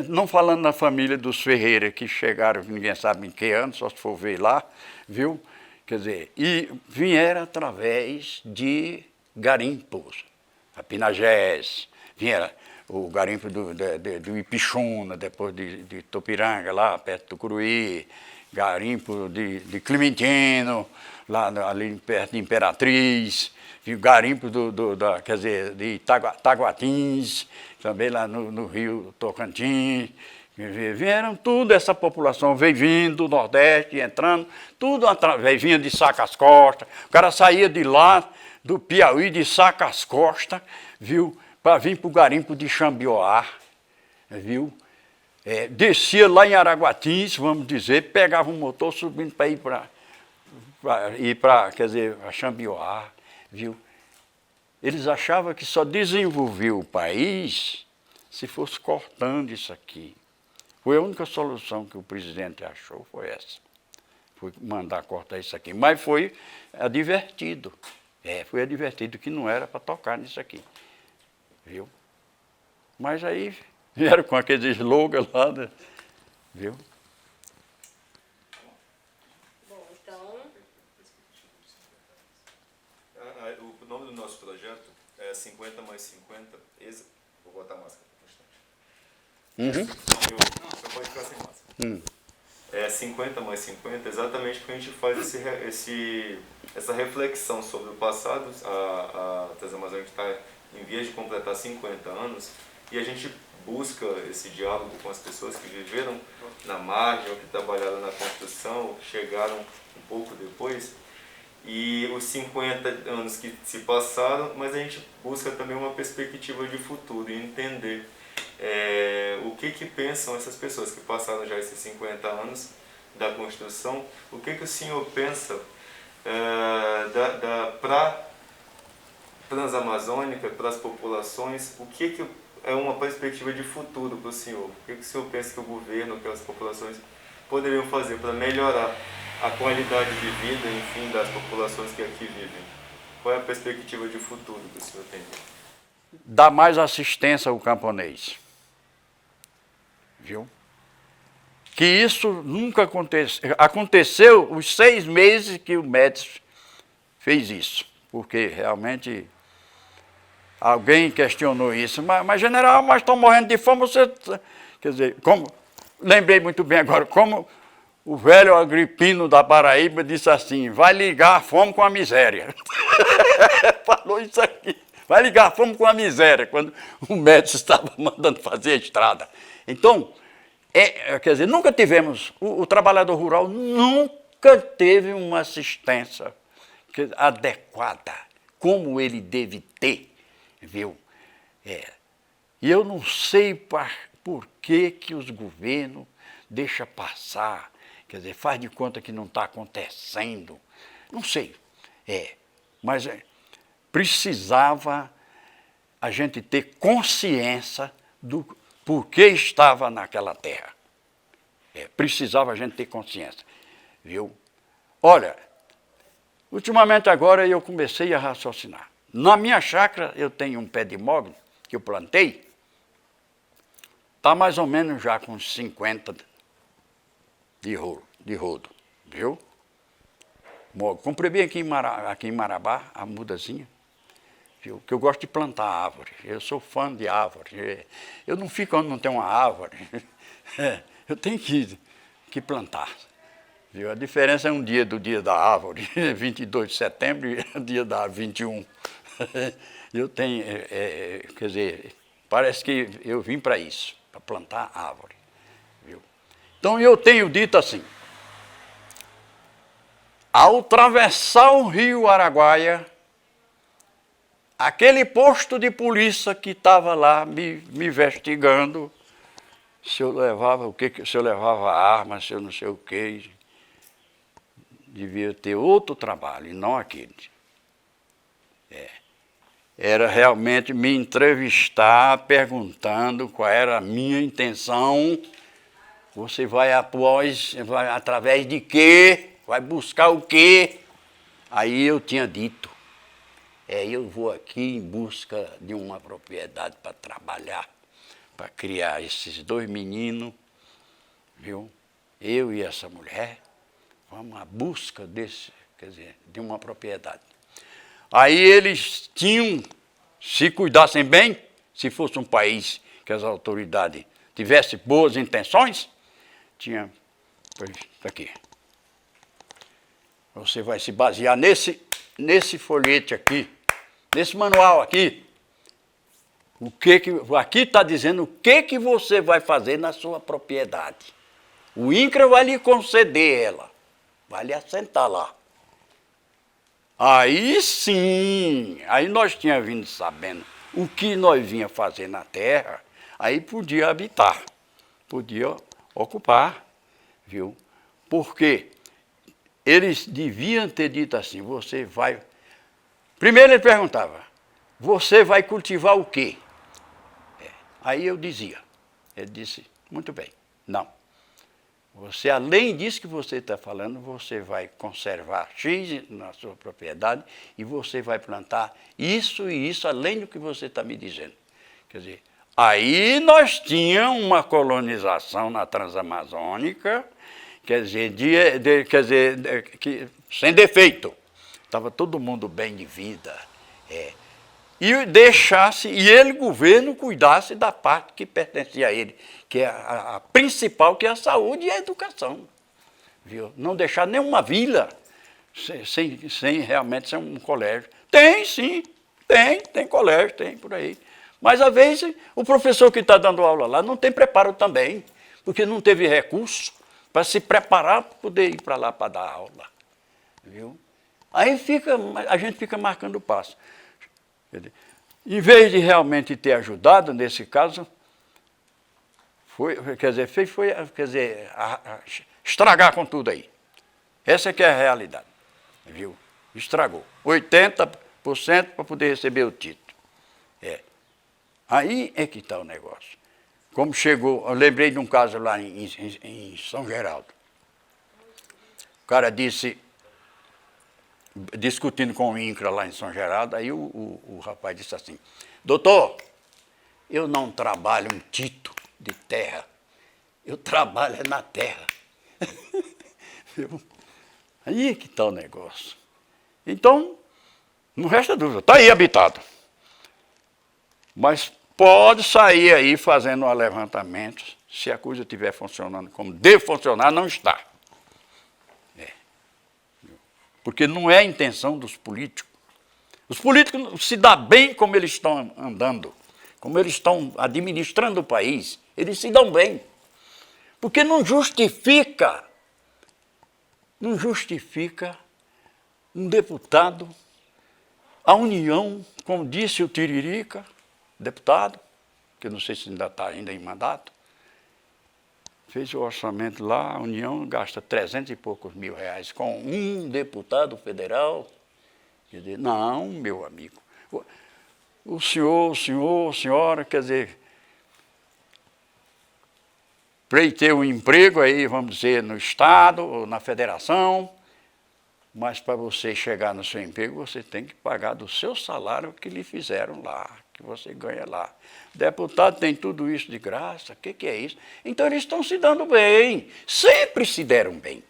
não falando na família dos Ferreira, que chegaram, ninguém sabe em que ano, só se for ver lá, viu? Quer dizer, e vieram através de garimpos, a Pinagés, vieram o garimpo do Ipixuna, depois de Tupiranga, lá perto do Curuí, garimpo de Clementino, lá ali perto de Imperatriz, e o garimpo quer dizer, de Taguatins, também lá no Rio Tocantins. Vieram tudo, essa população veio vindo do Nordeste, entrando, tudo através, vinha de Sacas Costa, o cara saía de lá, do Piauí, de Sacas Costa, viu, para vir para o garimpo de Xambioá, viu, descia lá em Araguatins, vamos dizer, pegava um motor subindo para ir para, quer dizer, a Xambioá, viu. Eles achavam que só desenvolvia o país se fosse cortando isso aqui. Foi a única solução que o presidente achou, foi essa. Foi mandar cortar isso aqui. Mas foi advertido. Foi advertido que não era para tocar nisso aqui. Viu? Mas aí vieram com aqueles slogans lá, né? Viu? Bom, então... O nome do nosso projeto é 50 mais 50. Vou botar a máscara. Você pode ficar sem máscara. É 50 mais 50, exatamente porque a gente faz essa reflexão sobre o passado. A Transamazônica está em vias de completar 50 anos e a gente busca esse diálogo com as pessoas que viveram na margem, ou que trabalharam na construção, ou que chegaram um pouco depois. E os 50 anos que se passaram, mas a gente busca também uma perspectiva de futuro e entender o que pensam essas pessoas que passaram já esses 50 anos da construção, o que o senhor pensa para Transamazônica, para as populações, o que é uma perspectiva de futuro para o senhor? O que o senhor pensa que o governo, que as populações poderiam fazer para melhorar a qualidade de vida, enfim, das populações que aqui vivem? Qual é a perspectiva de futuro que o senhor tem? Dar mais assistência ao camponês. Viu? Que isso nunca aconteceu. Aconteceu os 6 meses que o Médici fez isso. Porque realmente alguém questionou isso. Mas general, mas estão morrendo de fome, você... Quer dizer, como... Lembrei muito bem agora, como o velho Agripino da Paraíba disse assim, vai ligar a fome com a miséria. Falou isso aqui. Vai ligar a fome com a miséria, quando o Médici estava mandando fazer a estrada. Então, quer dizer, nunca tivemos, o trabalhador rural nunca teve uma assistência adequada, como ele deve ter, viu? E eu não sei por que os governos deixam passar, quer dizer, faz de conta que não está acontecendo, não sei, mas precisava a gente ter consciência do porquê estava naquela terra. Precisava a gente ter consciência, viu? Olha, ultimamente agora eu comecei a raciocinar. Na minha chácara eu tenho um pé de mogno que eu plantei, está mais ou menos já com 50 de rodo, viu? Comprei bem aqui em Marabá, a mudazinha, viu? Que eu gosto de plantar árvore, eu sou fã de árvore, eu não fico onde não tem uma árvore, eu tenho que plantar, viu? A diferença é um dia do dia da árvore, 22 de setembro e o dia da 21, eu tenho, quer dizer, parece que eu vim para isso, para plantar árvore, viu? Então eu tenho dito assim, ao atravessar o rio Araguaia, aquele posto de polícia que estava lá me investigando, se eu levava o que, se eu levava arma, se eu não sei o que, devia ter outro trabalho, e não aquele. era realmente me entrevistar, perguntando qual era a minha intenção. Você vai através de quê? Vai buscar o quê? Aí eu tinha dito, eu vou aqui em busca de uma propriedade para trabalhar, para criar esses 2 meninos, viu? Eu e essa mulher, vamos à busca de uma propriedade. Aí eles tinham, se cuidassem bem, se fosse um país que as autoridades tivessem boas intenções, tinha, pois, tá aqui. Você vai se basear nesse folhete aqui, nesse manual aqui. Aqui está dizendo o que você vai fazer na sua propriedade. O INCRA vai lhe conceder ela, vai lhe assentar lá. Aí sim, aí nós tínhamos vindo sabendo o que nós vinha fazer na terra, aí podia habitar, podia ocupar, viu? Porque eles deviam ter dito assim, você vai... Primeiro ele perguntava, você vai cultivar o quê? Aí eu dizia, ele disse, muito bem, não. Você, além disso que você está falando, você vai conservar X na sua propriedade e você vai plantar isso e isso, além do que você está me dizendo. Quer dizer, aí nós tínhamos uma colonização na Transamazônica, quer dizer, sem defeito. Estava todo mundo bem de vida. E deixasse, e ele, governo, cuidasse da parte que pertencia a ele, que é a principal, que é a saúde e a educação. Viu? Não deixar nenhuma vila sem realmente ser um colégio. Tem, sim, tem colégio, tem por aí. Mas, às vezes, o professor que está dando aula lá não tem preparo também, porque não teve recurso para se preparar para poder ir para lá para dar aula. Viu? Aí a gente fica marcando o passo. Em vez de realmente ter ajudado, nesse caso, estragar com tudo aí. Essa que é a realidade, viu? Estragou. 80% para poder receber o título. Aí é que está o negócio. Como chegou, eu lembrei de um caso lá em São Geraldo. O cara disse... discutindo com o INCRA lá em São Geraldo, aí o rapaz disse assim, doutor, eu não trabalho um tito de terra, eu trabalho na terra. Aí que está o negócio. Então, não resta dúvida, está aí habitado. Mas pode sair aí fazendo um levantamento, se a coisa estiver funcionando como deve funcionar, não está. Porque não é a intenção dos políticos. Os políticos se dão bem como eles estão andando, como eles estão administrando o país, eles se dão bem. Porque não justifica um deputado, a União, como disse o Tiririca, deputado, que eu não sei se ainda está ainda em mandato, fez o orçamento lá, a União gasta 300 e poucos mil reais com um deputado federal. Quer dizer, não, meu amigo. A senhora, quer dizer, para ele ter um emprego aí, vamos dizer, no Estado ou na Federação, mas para você chegar no seu emprego, você tem que pagar do seu salário que lhe fizeram lá, que você ganha lá. Deputado tem tudo isso de graça, o que é isso? Então eles estão se dando bem, sempre se deram bem.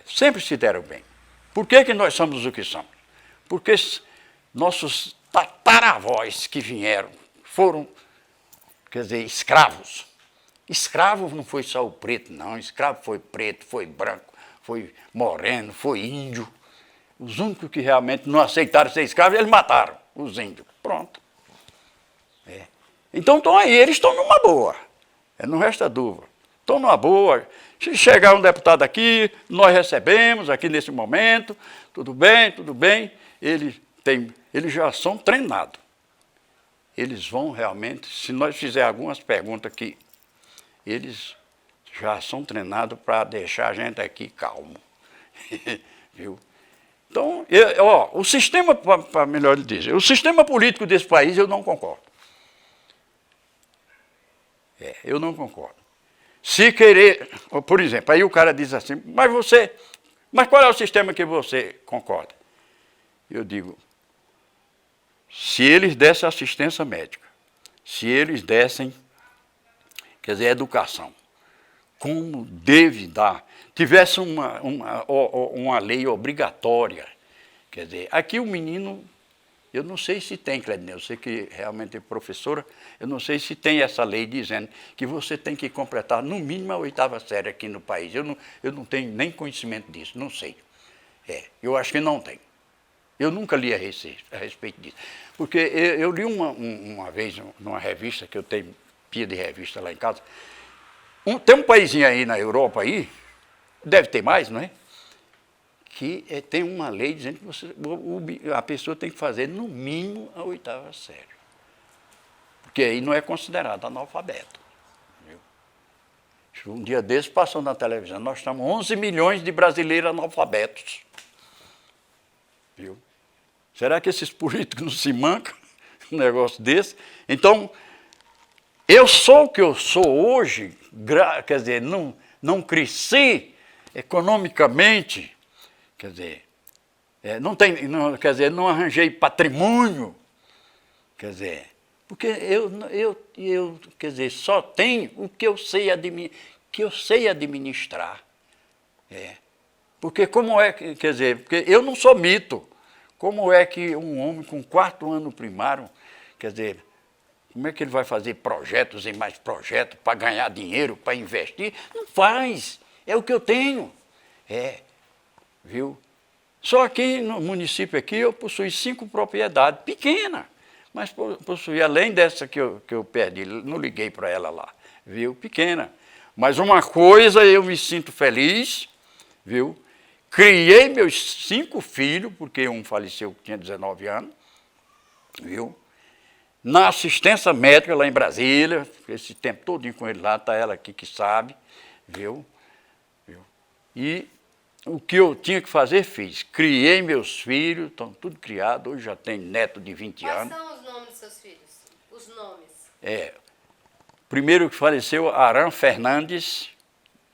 Sempre se deram bem. Por que nós somos o que somos? Porque nossos tataravós que vieram foram, quer dizer, escravos. Escravo não foi só o preto, não. Escravo foi preto, foi branco, foi moreno, foi índio. Os únicos que realmente não aceitaram ser escravos, eles mataram os índios. Pronto. Então estão aí, eles estão numa boa. Não resta dúvida. Estão numa boa. Se chegar um deputado aqui, nós recebemos aqui nesse momento, tudo bem. Eles já são treinados. Eles vão realmente, se nós fizermos algumas perguntas aqui, eles já são treinados para deixar a gente aqui calmo. Viu? Então, o sistema, para melhor dizer, o sistema político desse país eu não concordo. Eu não concordo. Se querer, por exemplo, aí o cara diz assim, mas qual é o sistema que você concorda? Eu digo, se eles dessem assistência médica, se eles dessem, quer dizer, educação, como deve dar, tivesse uma lei obrigatória, quer dizer, aqui o menino, eu não sei se tem, Clédinei, eu sei que realmente é professora, eu não sei se tem essa lei dizendo que você tem que completar no mínimo a 8ª série aqui no país. Eu não tenho nem conhecimento disso, não sei. Eu acho que não tem. Eu nunca li a respeito disso. Porque eu li uma vez numa revista, que eu tenho pia de revista lá em casa, tem um paísinho aí na Europa aí, deve ter mais, não é? Que tem uma lei dizendo que a pessoa tem que fazer no mínimo a 8ª série. Porque aí não é considerado analfabeto. Viu? Um dia desses passou na televisão, nós estamos 11 milhões de brasileiros analfabetos. Viu? Será que esses políticos não se mancam um negócio desse? Então, eu sou o que eu sou hoje, quer dizer, não cresci economicamente, quer dizer, não arranjei patrimônio, quer dizer, porque eu quer dizer, só tenho o que eu sei administrar. Porque quer dizer, porque eu não sou mito. Como é que um homem com 4º ano primário, quer dizer, como é que ele vai fazer projetos e mais projetos para ganhar dinheiro, para investir? Não faz, é o que eu tenho. Viu? Só aqui no município aqui eu possuí 5 propriedades, pequenas, mas possuí, além dessa que eu perdi, não liguei para ela lá, viu? Pequena. Mas uma coisa eu me sinto feliz, viu? Criei meus 5 filhos, porque um faleceu que tinha 19 anos, viu? Na assistência médica lá em Brasília, esse tempo todo com ele lá, está ela aqui que sabe, viu? E o que eu tinha que fazer, fiz. Criei meus filhos, estão tudo criados, hoje já tenho neto de 20 anos. Quais são os nomes dos seus filhos? Os nomes? Primeiro que faleceu, Aran Fernandes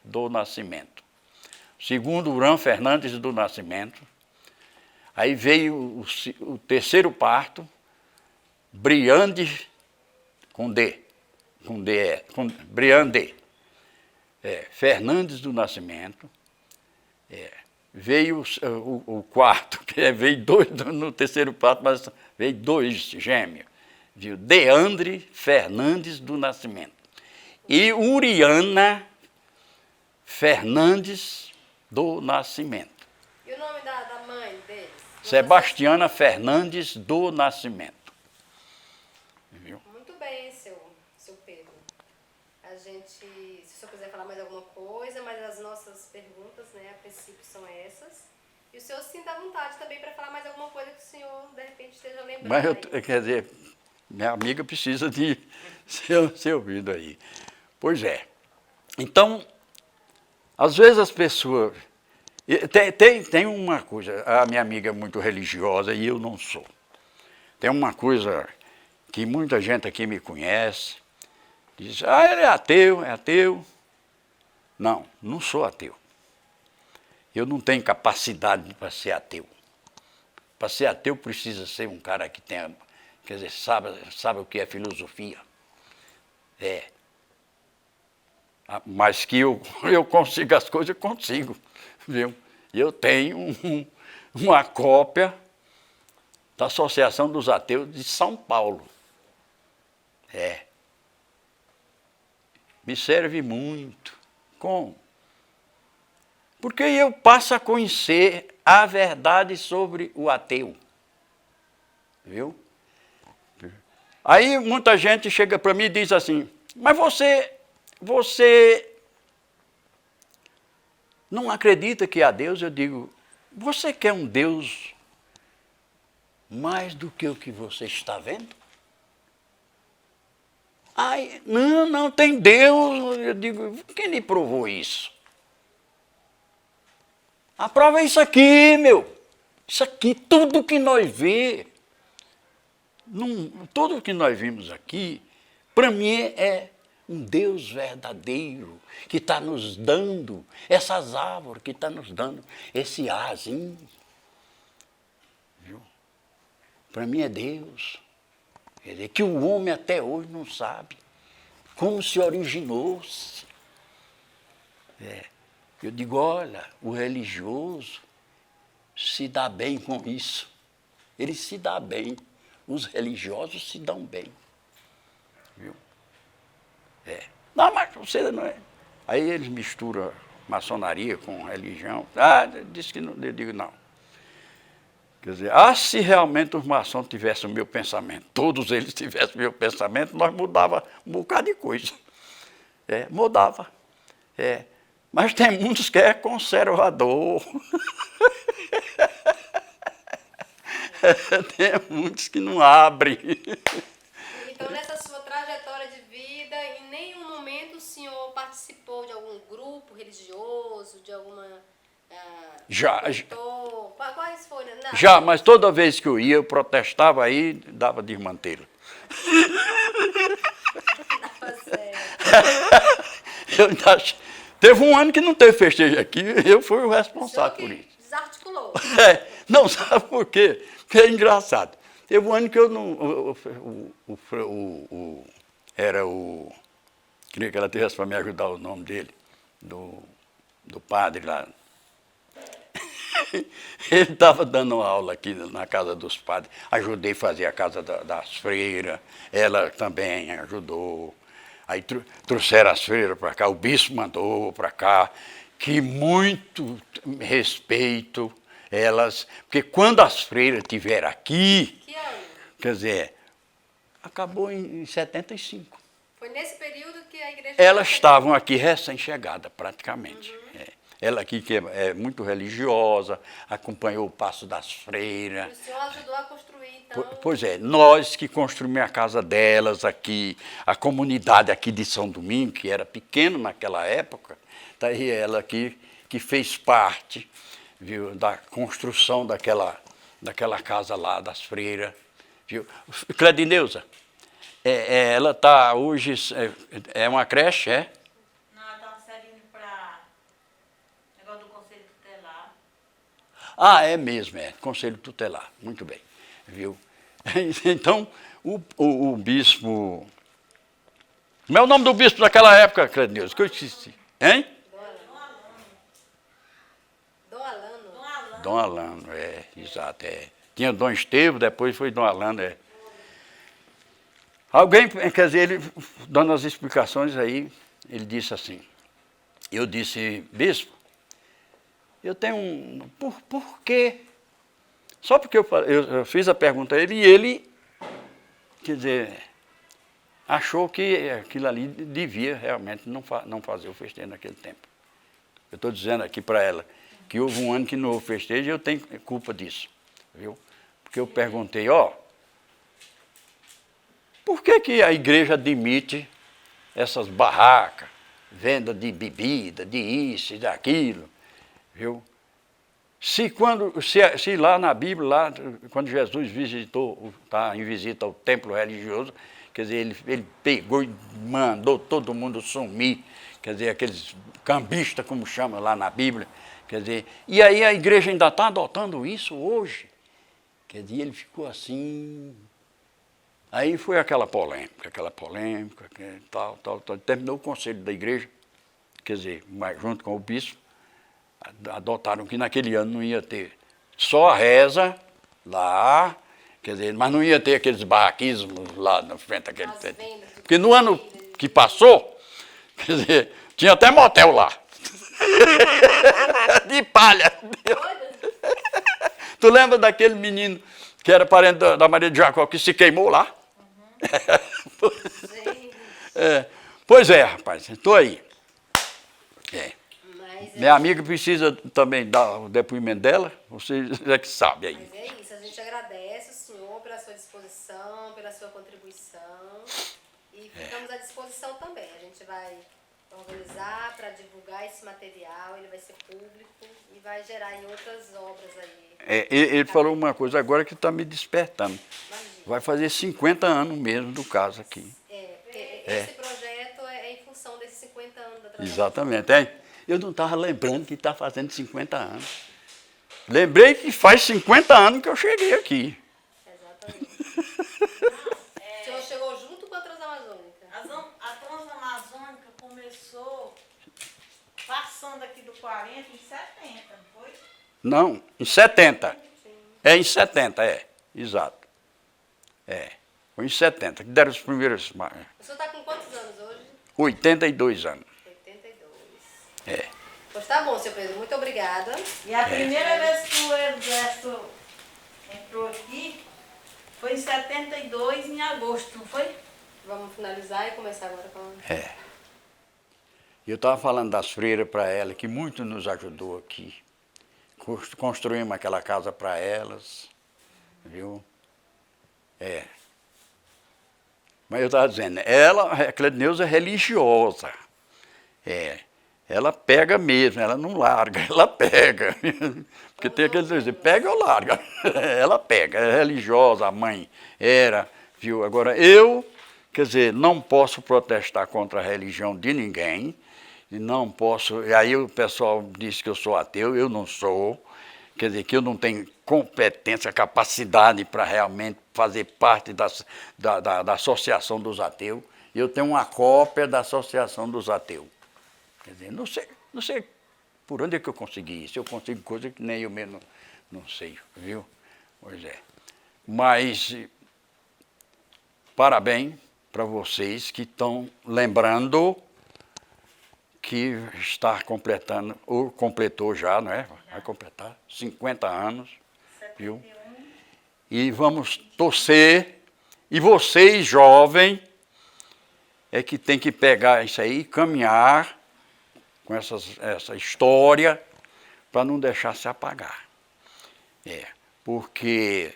do Nascimento. Segundo, Uran Fernandes do Nascimento. Aí veio o terceiro parto, Briande, Briande, Fernandes do Nascimento. Veio o quarto, que veio 2 no terceiro parto, mas veio 2 gêmeos. Viu? Deandre Fernandes do Nascimento. E Uriana Fernandes do Nascimento. E o nome da mãe deles? Sebastiana Fernandes do Nascimento. Viu? Muito bem, seu Pedro. Se o senhor quiser falar mais alguma coisa, mas as nossas perguntas, né, a princípio são essas. E o senhor se sinta à vontade também para falar mais alguma coisa que o senhor, de repente, esteja lembrando. Mas, quer dizer, minha amiga precisa de ser ouvido aí. Pois é. Então, às vezes as pessoas... Tem uma coisa, a minha amiga é muito religiosa e eu não sou. Tem uma coisa que muita gente aqui me conhece, diz, ele é ateu. Não sou ateu. Eu não tenho capacidade para ser ateu. Para ser ateu precisa ser um cara que tenha, quer dizer, sabe o que é filosofia. Mas que eu consigo as coisas, eu consigo. Viu? Eu tenho uma cópia da Associação dos Ateus de São Paulo. Me serve muito. Como? Porque eu passo a conhecer a verdade sobre o ateu. Viu? Aí muita gente chega para mim e diz assim, mas você não acredita que há Deus? Eu digo, você quer um Deus mais do que o que você está vendo? Não tem Deus. Eu digo, quem lhe provou isso? A prova é isso aqui, meu. Isso aqui, tudo que nós vemos, tudo que nós vimos aqui, para mim é um Deus verdadeiro que está nos dando essas árvores, que está nos dando esse arzinho. Viu? Para mim é Deus. Quer dizer, que o homem até hoje não sabe como se originou-se. Eu digo, olha, o religioso se dá bem com isso. Ele se dá bem. Os religiosos se dão bem. Viu? Não, mas você não é. Aí eles misturam maçonaria com religião. Diz que não. Eu digo, não. Quer dizer, se realmente os maçons tivessem o meu pensamento, todos eles tivessem o meu pensamento, nós mudava um bocado de coisa. Mudava. Mas tem muitos que é conservador. Tem muitos que não abrem. Então, nessa sua trajetória de vida, em nenhum momento o senhor participou de algum grupo religioso, de alguma... Já. Quais foram? Já, mas toda vez que eu protestava aí, dava desmantelo. Dava certo. Teve um ano que não teve festejo aqui, eu fui o responsável por isso. Desarticulou. Não, sabe por quê? Porque é engraçado. Teve um ano que eu não... Queria que ela tivesse para me ajudar o nome dele, do padre lá. Ele estava dando aula aqui na casa dos padres, ajudei a fazer a casa das freiras, ela também ajudou. Aí trouxeram as freiras para cá, o bispo mandou para cá, que muito respeito elas, porque quando as freiras estiveram aqui, Que ano? quer dizer, acabou em 75. Foi nesse período que a igreja... Elas estavam aqui recém-chegadas, praticamente. Ela aqui, que é muito religiosa, acompanhou o passo das freiras. E o senhor ajudou a construir, então... Pois é, nós que construímos a casa delas aqui, a comunidade aqui de São Domingo, que era pequena naquela época, tá aí ela aqui que fez parte, viu, da construção daquela casa lá, das freiras. Viu? Cledineuza, ela está hoje, é uma creche, é? Não, ela está servindo para negócio do Conselho Tutelar. É mesmo, Conselho Tutelar, muito bem, viu? Então, o bispo... Como é o nome do bispo daquela época, Cledineuza, que eu esqueci, hein? Dom Alano, exato, Tinha Dom Estevão, depois foi Dom Alano, Alguém, quer dizer, ele, dando as explicações aí, ele disse assim, eu disse, bispo, eu tenho por quê? Só porque eu fiz a pergunta a ele, e ele, quer dizer, achou que aquilo ali devia realmente não fazer o festejo naquele tempo. Eu estou dizendo aqui para ela, que houve um ano que não houve festejo e eu tenho culpa disso, viu? Porque eu perguntei, por que a igreja admite essas barracas, venda de bebida, de isso e daquilo, viu? Se lá na Bíblia, lá, quando Jesus está em visita ao templo religioso, quer dizer, ele pegou e mandou todo mundo sumir, quer dizer, aqueles cambistas, como chama lá na Bíblia, quer dizer, e aí a igreja ainda está adotando isso hoje. Quer dizer, ele ficou assim. Aí foi aquela polêmica, tal. Terminou o conselho da igreja, quer dizer, mas junto com o bispo, adotaram que naquele ano não ia ter só a reza lá, quer dizer, mas não ia ter aqueles barraquismos lá na frente daquele tempo. Porque no ano que passou, quer dizer, tinha até motel lá. De palha. Tu lembra daquele menino que era parente da Maria de Jacó, que se queimou lá? Pois é, rapaz, estou aí. Minha amiga precisa também dar o depoimento dela, vocês é que sabem aí. Mas é isso, a gente agradece o senhor pela sua disposição, pela sua contribuição e ficamos à disposição também. A gente vai organizar para divulgar esse material, ele vai ser público e vai gerar em outras obras aí. Ele falou uma coisa agora que está me despertando. Imagina. Vai fazer 50 anos mesmo do caso aqui. Porque esse projeto é em função desses 50 anos da transação. Exatamente. Eu não estava lembrando que está fazendo 50 anos. Lembrei que faz 50 anos que eu cheguei aqui. Exatamente. O senhor chegou junto com a Transamazônica. A Transamazônica começou passando aqui do 40 em 70, não foi? Não, em 70. É em 70, exato. Foi em 70 que deram os primeiros. O senhor está com quantos anos hoje? 82 anos. 82. Pois tá bom, senhor Pedro, muito obrigada. E a primeira vez que o exército entrou aqui foi em 72, em agosto, não foi? Vamos finalizar e começar agora com... Eu estava falando das freiras para ela, que muito nos ajudou aqui. Construímos aquela casa para elas, viu? Mas eu estava dizendo, a Cleidneuza é religiosa. Ela pega mesmo, ela não larga, ela pega. Porque tem aqueles dizer, pega ou larga. Ela pega, é religiosa, a mãe era, viu? Agora eu, quer dizer, não posso protestar contra a religião de ninguém, e não posso, e aí o pessoal diz que eu sou ateu, eu não sou, quer dizer, que eu não tenho competência, capacidade para realmente fazer parte da Associação dos Ateus. Eu tenho uma cópia da Associação dos Ateus. Quer dizer, não sei por onde é que eu consegui isso. Eu consigo coisa que nem eu mesmo não sei, viu? Pois é. Mas, parabéns para vocês que estão lembrando que está completando, ou completou já, não é? Vai completar 50 anos, viu? E vamos torcer, e vocês, jovens, é que tem que pegar isso aí e caminhar com essa história para não deixar se apagar. Porque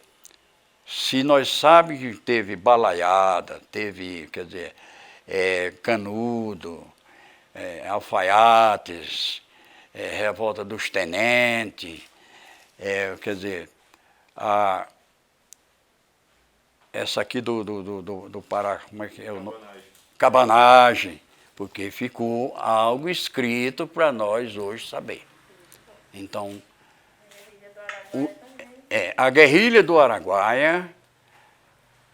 se nós sabemos que teve balaiada, teve, quer dizer, Canudo, alfaiates, revolta dos tenentes, quer dizer, essa aqui do Pará, como é que é o nome? Cabanagem, porque ficou algo escrito para nós hoje saber. Então, a guerrilha do Araguaia,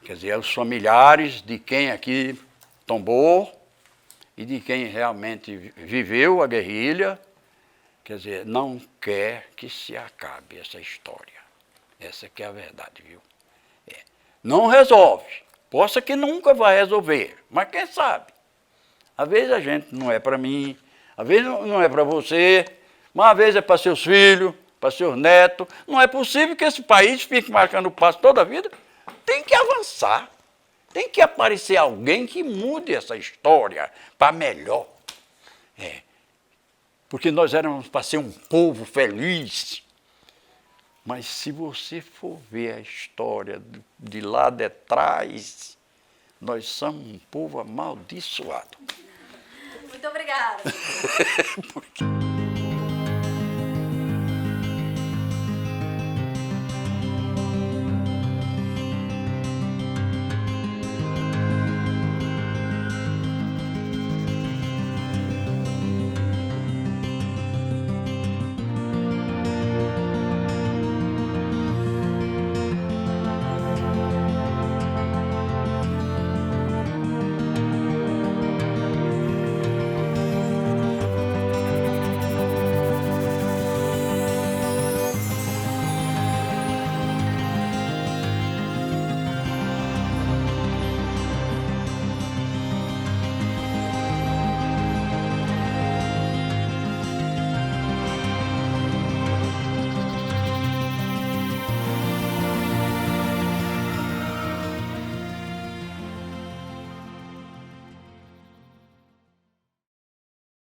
quer dizer, os familiares de quem aqui tombou e de quem realmente viveu a guerrilha, quer dizer, não quer que se acabe essa história. Essa que é a verdade, viu? Não resolve. Possa que nunca vai resolver, mas quem sabe? Às vezes a gente não é para mim, às vezes não é para você, mas às vezes é para seus filhos, para seus netos. Não é possível que esse país fique marcando passo toda a vida. Tem que avançar. Tem que aparecer alguém que mude essa história para melhor. Porque nós éramos para ser um povo feliz. Mas se você for ver a história de lá de trás, nós somos um povo amaldiçoado. Muito obrigada.